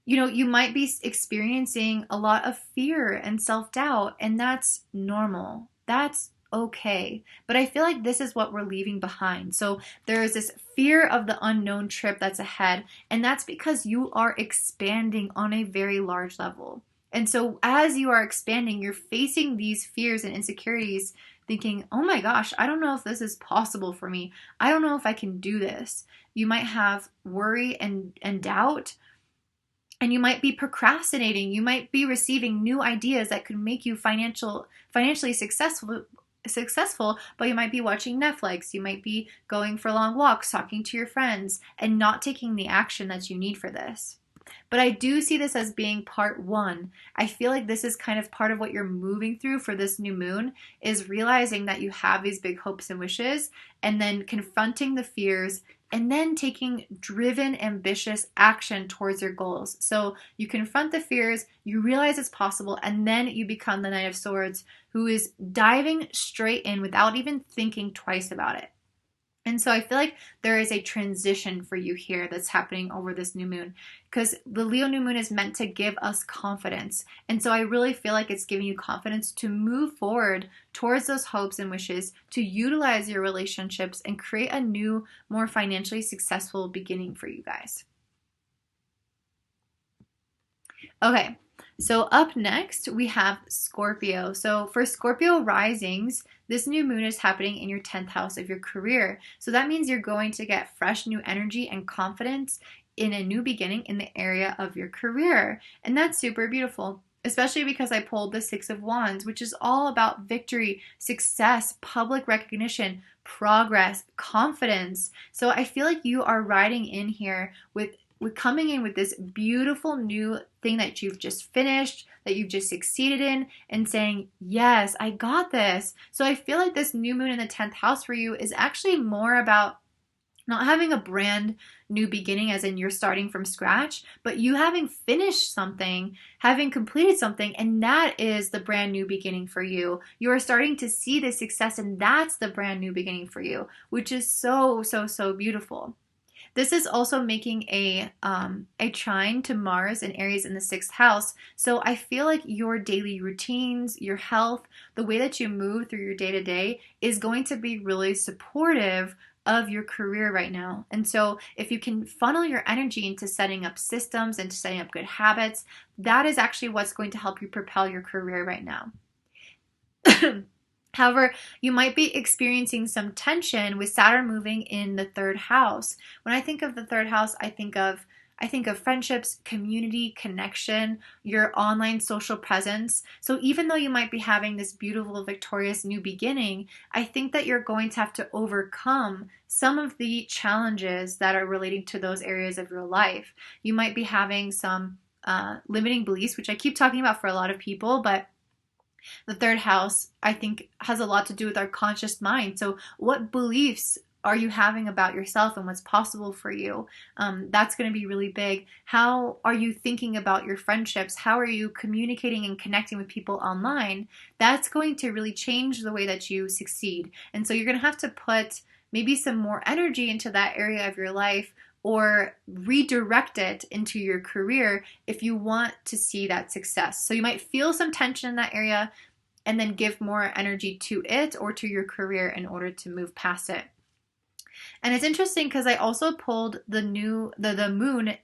you might be experiencing a lot of fear and self-doubt, and that's normal. That's okay. But I feel like this is what we're leaving behind. So there is this fear of the unknown trip that's ahead, and that's because you are expanding on a very large level. And so as you are expanding, you're facing these fears and insecurities, thinking, oh my gosh, I don't know if this is possible for me. I don't know if I can do this. You might have worry and doubt. And you might be procrastinating. You might be receiving new ideas that could make you financially successful, but you might be watching Netflix. You might be going for long walks, talking to your friends, and not taking the action that you need for this. But I do see this as being part one. I feel like this is kind of part of what you're moving through for this new moon, is realizing that you have these big hopes and wishes, and then confronting the fears, and then taking driven, ambitious action towards your goals. So you confront the fears, you realize it's possible, and then you become the Knight of Swords, who is diving straight in without even thinking twice about it. And so I feel like there is a transition for you here that's happening over this new moon, because the Leo new moon is meant to give us confidence. And so I really feel like it's giving you confidence to move forward towards those hopes and wishes, to utilize your relationships and create a new, more financially successful beginning for you guys. Okay. So up next, we have Scorpio. So for Scorpio risings, this new moon is happening in your 10th house of your career. So that means you're going to get fresh new energy and confidence in a new beginning in the area of your career. And that's super beautiful, especially because I pulled the Six of Wands, which is all about victory, success, public recognition, progress, confidence. So I feel like you are riding in here with coming in with this beautiful new thing that you've just finished, that you've just succeeded in, and saying, yes, I got this. So I feel like this new moon in the 10th house for you is actually more about not having a brand new beginning, as in you're starting from scratch, but you having finished something, having completed something, and that is the brand new beginning for you. You are starting to see the success, and that's the brand new beginning for you, which is so, so, so beautiful. This is also making a trine to Mars and Aries in the 6th house. So I feel like your daily routines, your health, the way that you move through your day-to-day is going to be really supportive of your career right now. And so if you can funnel your energy into setting up systems and setting up good habits, that is actually what's going to help you propel your career right now. However, you might be experiencing some tension with Saturn moving in the 3rd house. When I think of the 3rd house, I think of friendships, community, connection, your online social presence. So even though you might be having this beautiful, victorious new beginning, I think that you're going to have to overcome some of the challenges that are relating to those areas of your life. You might be having some limiting beliefs, which I keep talking about for a lot of people, but the 3rd house, I think, has a lot to do with our conscious mind. So what beliefs are you having about yourself and what's possible for you? That's going to be really big. How are you thinking about your friendships? How are you communicating and connecting with people online? That's going to really change the way that you succeed. And so you're going to have to put maybe some more energy into that area of your life, or redirect it into your career if you want to see that success. So you might feel some tension in that area and then give more energy to it or to your career in order to move past it. And it's interesting because I also pulled the moon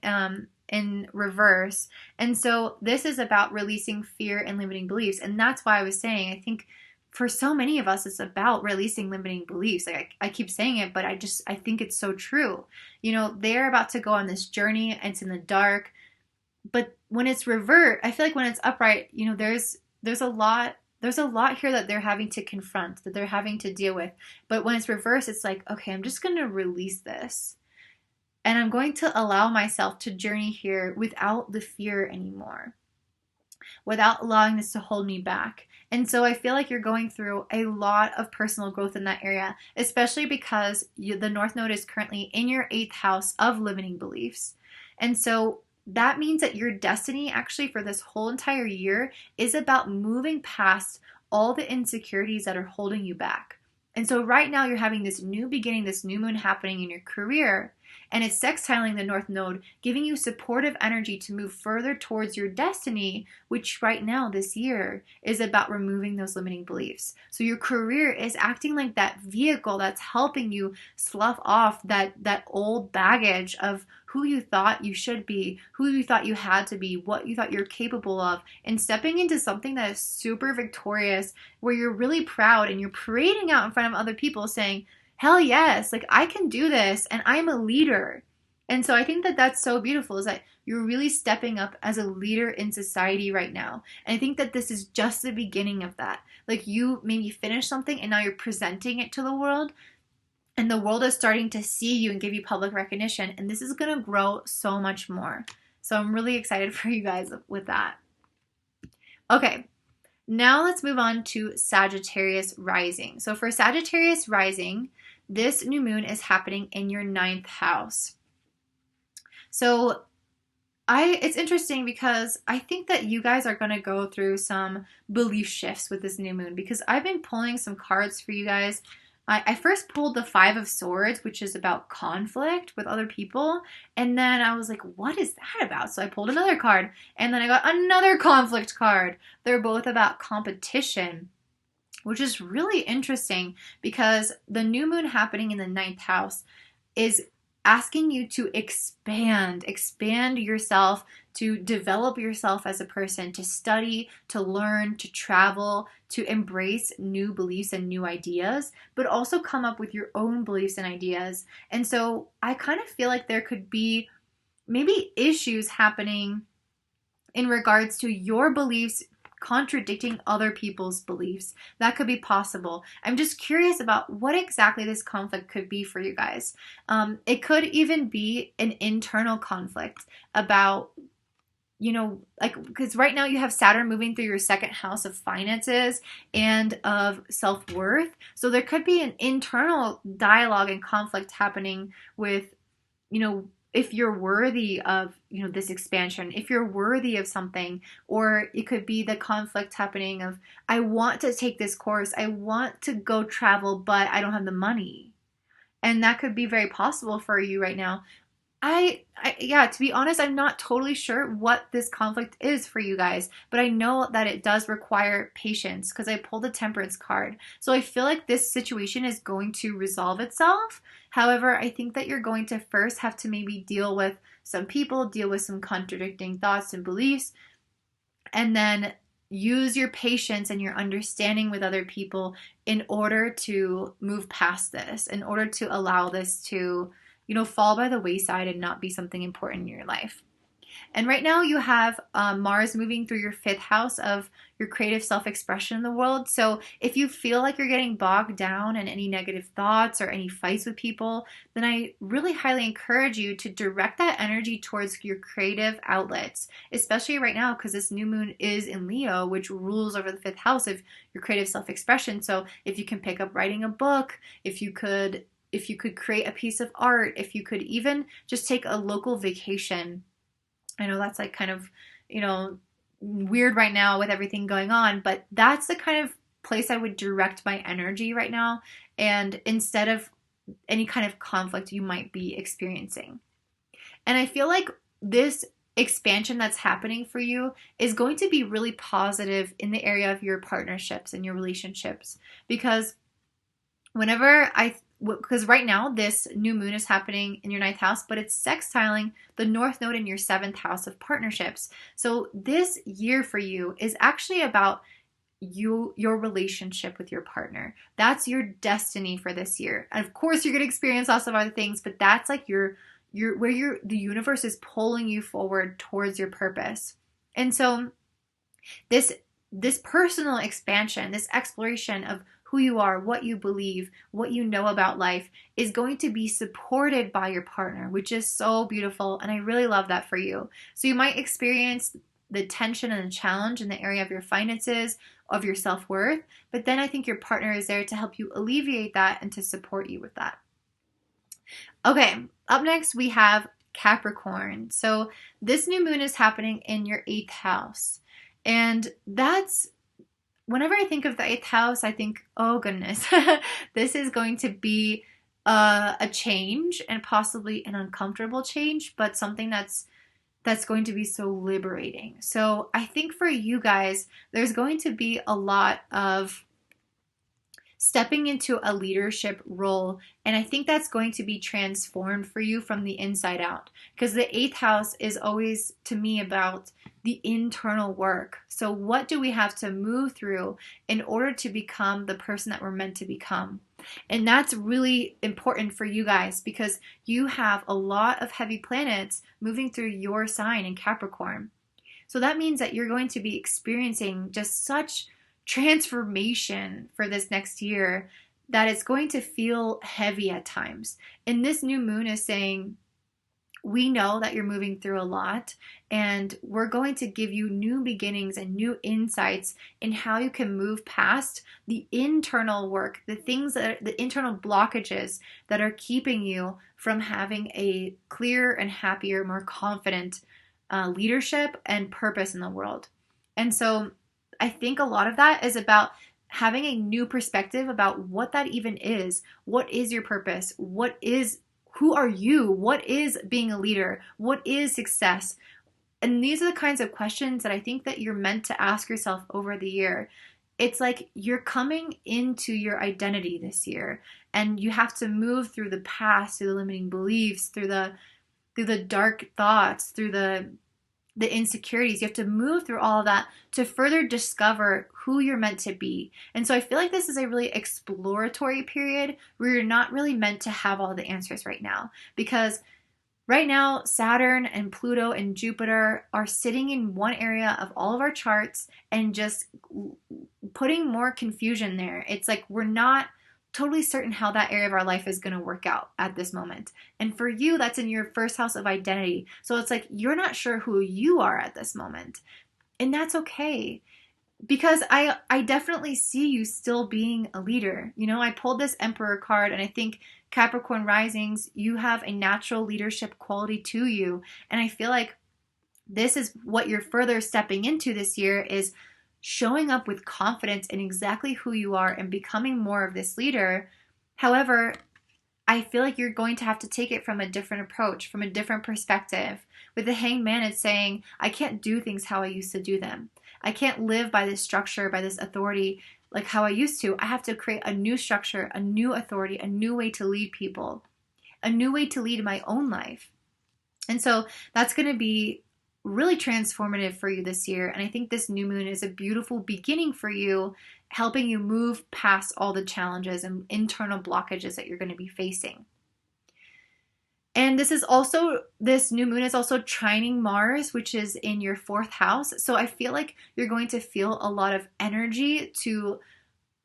in reverse. And so this is about releasing fear and limiting beliefs. And that's why I was saying, I think for so many of us, it's about releasing limiting beliefs. Like I keep saying it, but I think it's so true. You know, they're about to go on this journey and it's in the dark. But when it's revert, I feel like when it's upright, you know, there's a lot here that they're having to confront, that they're having to deal with. But when it's reversed, it's like, okay, I'm just going to release this. And I'm going to allow myself to journey here without the fear anymore, without allowing this to hold me back. And so I feel like you're going through a lot of personal growth in that area, especially because the North Node is currently in your 8th house of limiting beliefs. And so that means that your destiny actually for this whole entire year is about moving past all the insecurities that are holding you back. And so right now you're having this new beginning, this new moon happening in your career, and it's sextiling the North Node, giving you supportive energy to move further towards your destiny, which right now this year is about removing those limiting beliefs. So your career is acting like that vehicle that's helping you slough off that old baggage of who you thought you should be, who you thought you had to be, what you thought you're capable of, and stepping into something that is super victorious, where you're really proud and you're parading out in front of other people saying, hell yes, like I can do this and I'm a leader. And so I think that that's so beautiful, is that you're really stepping up as a leader in society right now. And I think that this is just the beginning of that. Like you maybe finished something and now you're presenting it to the world, and the world is starting to see you and give you public recognition. And this is going to grow so much more. So I'm really excited for you guys with that. Okay, now let's move on to Sagittarius Rising. So for Sagittarius Rising, this new moon is happening in your 9th house. So it's interesting because I think that you guys are going to go through some belief shifts with this new moon, because I've been pulling some cards for you guys. I first pulled the 5 of Swords, which is about conflict with other people. And then I was like, what is that about? So I pulled another card. And then I got another conflict card. They're both about competition, which is really interesting because the new moon happening in the 9th house is asking you to expand yourself, to develop yourself as a person, to study, to learn, to travel, to embrace new beliefs and new ideas, but also come up with your own beliefs and ideas. And so I kind of feel like there could be maybe issues happening in regards to your beliefs contradicting other people's beliefs. That could be possible. I'm just curious about what exactly this conflict could be for you guys. It could even be an internal conflict about, you know, like, because right now you have Saturn moving through your 2nd house of finances and of self-worth. So there could be an internal dialogue and conflict happening with, you know, if you're worthy of, you know, this expansion, if you're worthy of something. Or it could be the conflict happening of, I want to take this course, I want to go travel, but I don't have the money. And that could be very possible for you right now. Yeah, to be honest, I'm not totally sure what this conflict is for you guys, but I know that it does require patience because I pulled the Temperance card. So I feel like this situation is going to resolve itself. However, I think that you're going to first have to maybe deal with some people, deal with some contradicting thoughts and beliefs, and then use your patience and your understanding with other people in order to move past this, in order to allow this to, you know, fall by the wayside and not be something important in your life. And right now you have Mars moving through your 5th house of your creative self-expression in the world. So if you feel like you're getting bogged down in any negative thoughts or any fights with people, then I really highly encourage you to direct that energy towards your creative outlets, especially right now because this new moon is in Leo, which rules over the 5th house of your creative self-expression. So if you can pick up writing a book, if you could create a piece of art, if you could even just take a local vacation. I know that's like kind of, you know, weird right now with everything going on, but that's the kind of place I would direct my energy right now, and instead of any kind of conflict you might be experiencing. And I feel like this expansion that's happening for you is going to be really positive in the area of your partnerships and your relationships, because because right now this new moon is happening in your 9th house, but it's sextiling the North Node in your 7th house of partnerships. So this year for you is actually about your relationship with your partner. That's your destiny for this year. And of course you're going to experience lots of other things, but that's like the universe is pulling you forward towards your purpose. And so this personal expansion, this exploration of who you are, what you believe, what you know about life is going to be supported by your partner, which is so beautiful. And I really love that for you. So you might experience the tension and the challenge in the area of your finances, of your self-worth, but then I think your partner is there to help you alleviate that and to support you with that. Okay, up next we have Capricorn. So this new moon is happening in your 8th house. And that's, whenever I think of the 8th house, I think, oh goodness, this is going to be a change, and possibly an uncomfortable change, but something that's going to be so liberating. So I think for you guys, there's going to be a lot of stepping into a leadership role, and I think that's going to be transformed for you from the inside out, because the 8th house is always, to me, about the internal work. So what do we have to move through in order to become the person that we're meant to become? And that's really important for you guys, because you have a lot of heavy planets moving through your sign in Capricorn. So that means that you're going to be experiencing just such transformation for this next year that it's going to feel heavy at times. And this new moon is saying, we know that you're moving through a lot, and we're going to give you new beginnings and new insights in how you can move past the internal work, the things that the internal blockages that are keeping you from having a clearer and happier, more confident leadership and purpose in the world. And so I think a lot of that is about having a new perspective about what that even is. What is your purpose? Who are you? What is being a leader? What is success? And these are the kinds of questions that I think that you're meant to ask yourself over the year. It's like you're coming into your identity this year, and you have to move through the past, through the limiting beliefs, through the dark thoughts, through the insecurities. You have to move through all of that to further discover who you're meant to be. And so I feel like this is a really exploratory period where you're not really meant to have all the answers right now, because right now Saturn and Pluto and Jupiter are sitting in one area of all of our charts and just putting more confusion there. It's like we're not totally certain how that area of our life is going to work out at this moment. And for you, that's in your 1st house of identity. So it's like you're not sure who you are at this moment. And that's okay, because I definitely see you still being a leader. You know, I pulled this Emperor card, and I think Capricorn Risings, you have a natural leadership quality to you. And I feel like this is what you're further stepping into this year, is showing up with confidence in exactly who you are and becoming more of this leader. However, I feel like you're going to have to take it from a different approach, from a different perspective. With the Hanged Man, it's saying, I can't do things how I used to do them. I can't live by this structure, by this authority, like how I used to. I have to create a new structure, a new authority, a new way to lead people, a new way to lead my own life. And so that's going to be really transformative for you this year. And I think this new moon is a beautiful beginning for you, helping you move past all the challenges and internal blockages that you're going to be facing. And this new moon is also trining Mars, which is in your 4th house. So I feel like you're going to feel a lot of energy to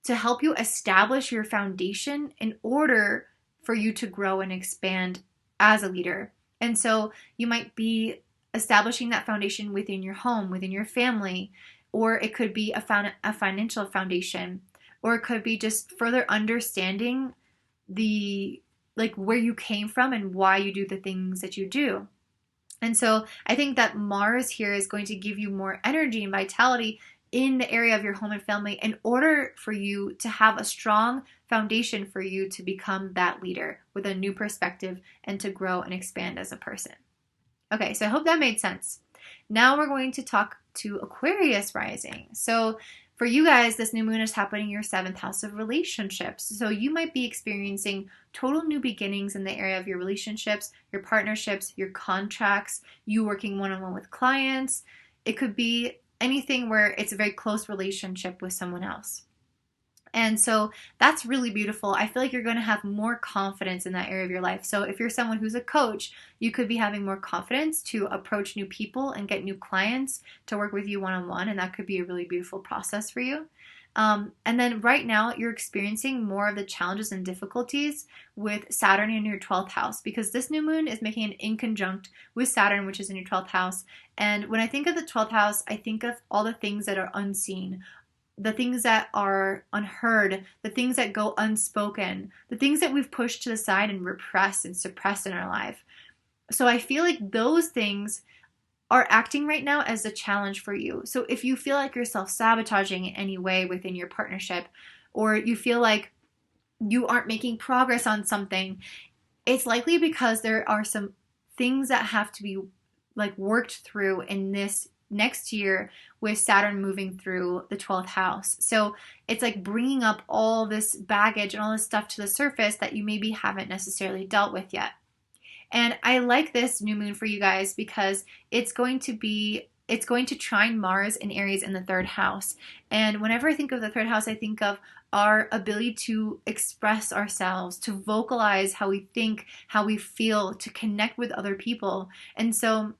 help you establish your foundation in order for you to grow and expand as a leader. And so you might be establishing that foundation within your home, within your family, or it could be a financial foundation, or it could be just further understanding where you came from and why you do the things that you do. And so I think that Mars here is going to give you more energy and vitality in the area of your home and family in order for you to have a strong foundation for you to become that leader with a new perspective and to grow and expand as a person. Okay, so I hope that made sense. Now we're going to talk to Aquarius Rising. So for you guys, this new moon is happening in your 7th house of relationships. So you might be experiencing total new beginnings in the area of your relationships, your partnerships, your contracts, you working one-on-one with clients. It could be anything where it's a very close relationship with someone else. And so that's really beautiful. I feel like you're going to have more confidence in that area of your life. So if you're someone who's a coach, you could be having more confidence to approach new people and get new clients to work with you one-on-one. And that could be a really beautiful process for you. And then right now you're experiencing more of the challenges and difficulties with Saturn in your 12th house, because this new moon is making an inconjunct with Saturn, which is in your 12th house. And when I think of the 12th house, I think of all the things that are unseen, the things that are unheard, the things that go unspoken, the things that we've pushed to the side and repressed and suppressed in our life. So I feel like those things are acting right now as a challenge for you. So if you feel like you're self-sabotaging in any way within your partnership, or you feel like you aren't making progress on something, it's likely because there are some things that have to be like worked through in this next year with Saturn moving through the 12th house. So it's like bringing up all this baggage and all this stuff to the surface that you maybe haven't necessarily dealt with yet. And I like this new moon for you guys because it's going to trine Mars in Aries in the 3rd house. And whenever I think of the 3rd house, I think of our ability to express ourselves, to vocalize how we think, how we feel, to connect with other people. And so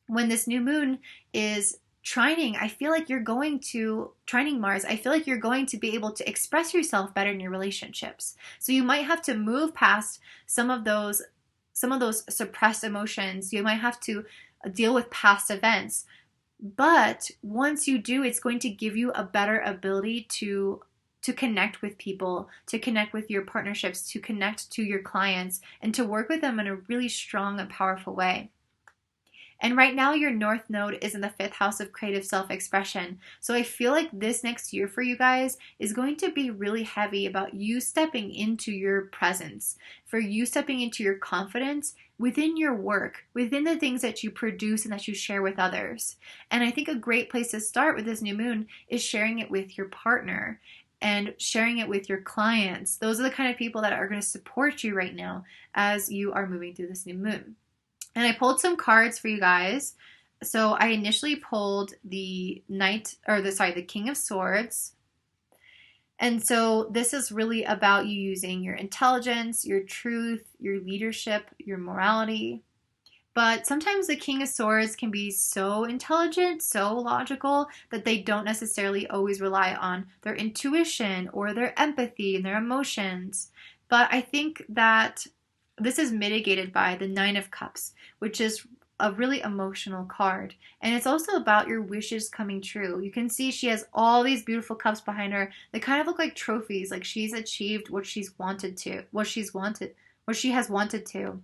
when this new moon is trining, I feel like you're going to, trining Mars, I feel like you're going to be able to express yourself better in your relationships. So you might have to move past some of those suppressed emotions. You might have to deal with past events. But once you do, it's going to give you a better ability to connect with people, to connect with your partnerships, to connect to your clients, and to work with them in a really strong and powerful way. And right now your North Node is in the 5th house of creative self-expression. So I feel like this next year for you guys is going to be really heavy about you stepping into your presence, for you stepping into your confidence within your work, within the things that you produce and that you share with others. And I think a great place to start with this new moon is sharing it with your partner and sharing it with your clients. Those are the kind of people that are going to support you right now as you are moving through this new moon. And I pulled some cards for you guys. So I initially pulled the King of Swords. And so this is really about you using your intelligence, your truth, your leadership, your morality. But sometimes the King of Swords can be so intelligent, so logical, that they don't necessarily always rely on their intuition or their empathy and their emotions. But I think that this is mitigated by the 9 of Cups, which is a really emotional card. And it's also about your wishes coming true. You can see she has all these beautiful cups behind her. They kind of look like trophies, like she's achieved what she has wanted to.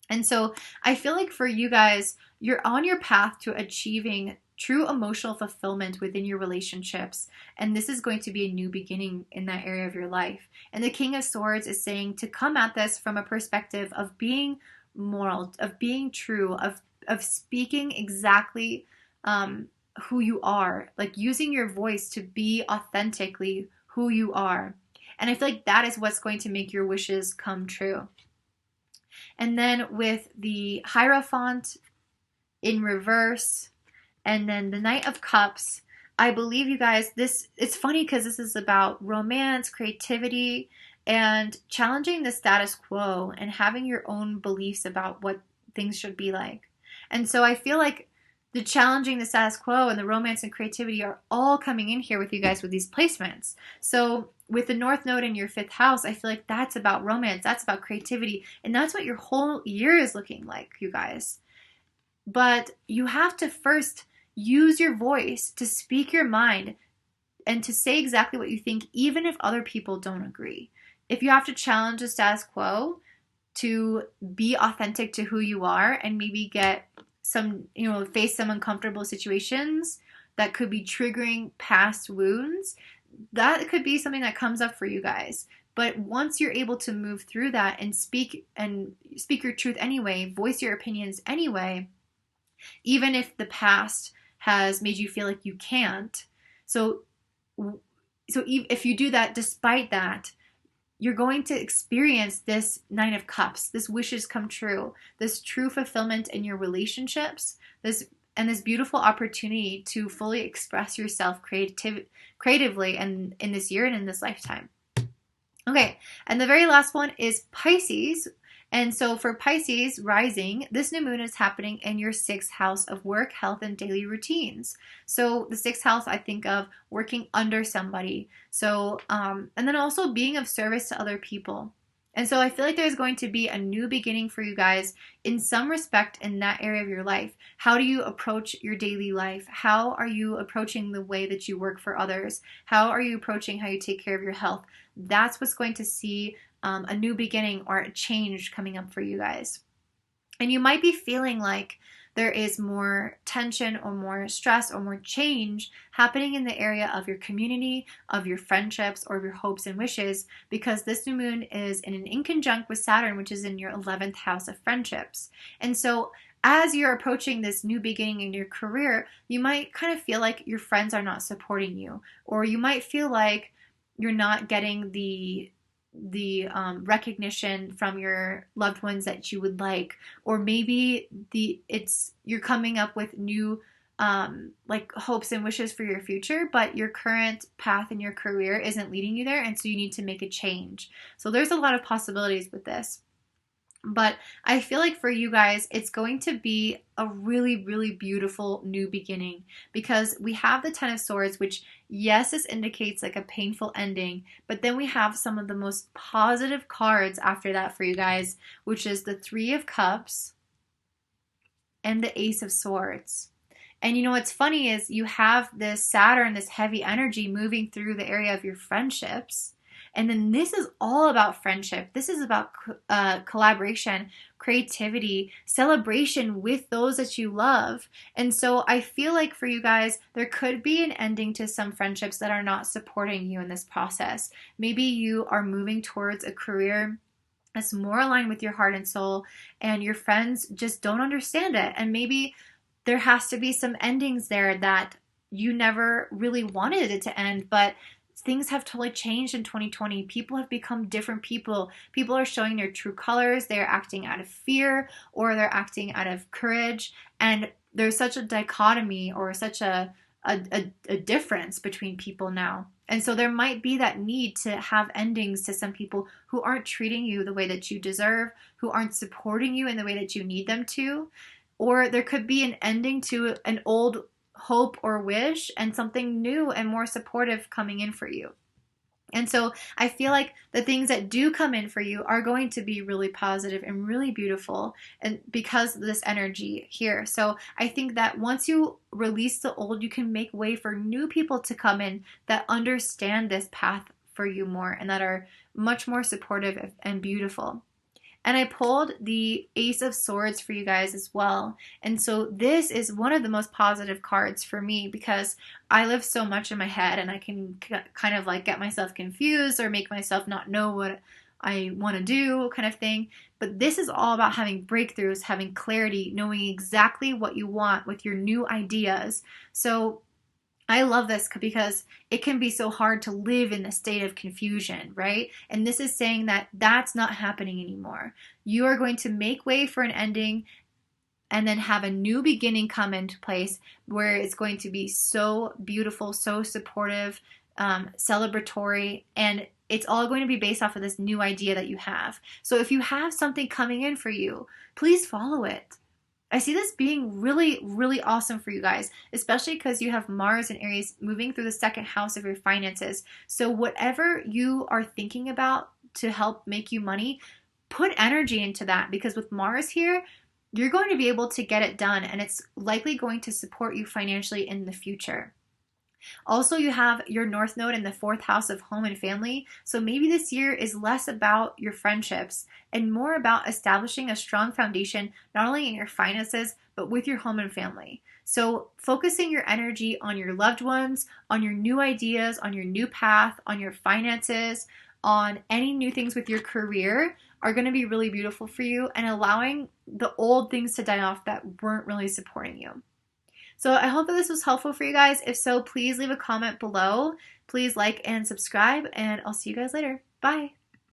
And so I feel like for you guys, you're on your path to achieving true emotional fulfillment within your relationships. And this is going to be a new beginning in that area of your life. And the King of Swords is saying to come at this from a perspective of being moral, of being true, of speaking exactly who you are, like using your voice to be authentically who you are. And I feel like that is what's going to make your wishes come true. And then with the Hierophant in reverse, and then the Knight of Cups, I believe you guys, it's funny because this is about romance, creativity, and challenging the status quo and having your own beliefs about what things should be like. And so I feel like the challenging the status quo and the romance and creativity are all coming in here with you guys with these placements. So with the North Node in your 5th house, I feel like that's about romance, that's about creativity, and that's what your whole year is looking like, you guys. But you have to first use your voice to speak your mind and to say exactly what you think, even if other people don't agree. If you have to challenge the status quo to be authentic to who you are and maybe get face some uncomfortable situations that could be triggering past wounds, that could be something that comes up for you guys. But once you're able to move through that and speak your truth anyway, voice your opinions anyway, even if the past has made you feel like you can't. So if you do that, despite that, you're going to experience this 9 of Cups, this wishes come true, this true fulfillment in your relationships, this and this beautiful opportunity to fully express yourself creatively and in this year and in this lifetime. Okay, and the very last one is Pisces. And so for Pisces rising, this new moon is happening in your 6th house of work, health, and daily routines. So the 6th house, I think of working under somebody. So, and then also being of service to other people. And so I feel like there's going to be a new beginning for you guys in some respect in that area of your life. How do you approach your daily life? How are you approaching the way that you work for others? How are you approaching how you take care of your health? That's what's going to see a new beginning or a change coming up for you guys. And you might be feeling like there is more tension or more stress or more change happening in the area of your community, of your friendships, or of your hopes and wishes, because this new moon is in an inconjunct with Saturn, which is in your 11th house of friendships. And so as you're approaching this new beginning in your career, you might kind of feel like your friends are not supporting you, or you might feel like you're not getting the recognition from your loved ones that you would like, or maybe you're coming up with new like hopes and wishes for your future, but your current path in your career isn't leading you there, and so you need to make a change. So there's a lot of possibilities with this. But I feel like for you guys, it's going to be a really, really beautiful new beginning, because we have the 10 of Swords, which, yes, this indicates like a painful ending, but then we have some of the most positive cards after that for you guys, which is the 3 of Cups and the Ace of Swords. And you know what's funny is you have this Saturn, this heavy energy moving through the area of your friendships. And then this is all about friendship. This is about collaboration, creativity, celebration with those that you love. And so I feel like for you guys, there could be an ending to some friendships that are not supporting you in this process. Maybe you are moving towards a career that's more aligned with your heart and soul, and your friends just don't understand it. And maybe there has to be some endings there that you never really wanted it to end, but things have totally changed in 2020. People have become different people. People are showing their true colors. They're acting out of fear, or they're acting out of courage. And there's such a dichotomy, or such a difference between people now. And so there might be that need to have endings to some people who aren't treating you the way that you deserve, who aren't supporting you in the way that you need them to. Or there could be an ending to an old hope or wish, and something new and more supportive coming in for you. And so I feel like the things that do come in for you are going to be really positive and really beautiful, and because of this energy here. So I think that once you release the old, you can make way for new people to come in that understand this path for you more, and that are much more supportive and beautiful. And I pulled the Ace of Swords for you guys as well. And so this is one of the most positive cards for me, because I live so much in my head, and I can kind of like get myself confused or make myself not know what I want to do, kind of thing. But this is all about having breakthroughs, having clarity, knowing exactly what you want with your new ideas. So I love this because it can be so hard to live in a state of confusion, right? And this is saying that that's not happening anymore. You are going to make way for an ending, and then have a new beginning come into place where it's going to be so beautiful, so supportive, celebratory, and it's all going to be based off of this new idea that you have. So if you have something coming in for you, please follow it. I see this being really, really awesome for you guys, especially because you have Mars and Aries moving through the 2nd house of your finances. So whatever you are thinking about to help make you money, put energy into that, because with Mars here, you're going to be able to get it done, and it's likely going to support you financially in the future. Also, you have your North Node in the 4th house of home and family. So maybe this year is less about your friendships and more about establishing a strong foundation, not only in your finances, but with your home and family. So focusing your energy on your loved ones, on your new ideas, on your new path, on your finances, on any new things with your career are going to be really beautiful for you, and allowing the old things to die off that weren't really supporting you. So I hope that this was helpful for you guys. If so, please leave a comment below. Please like and subscribe, and I'll see you guys later. Bye.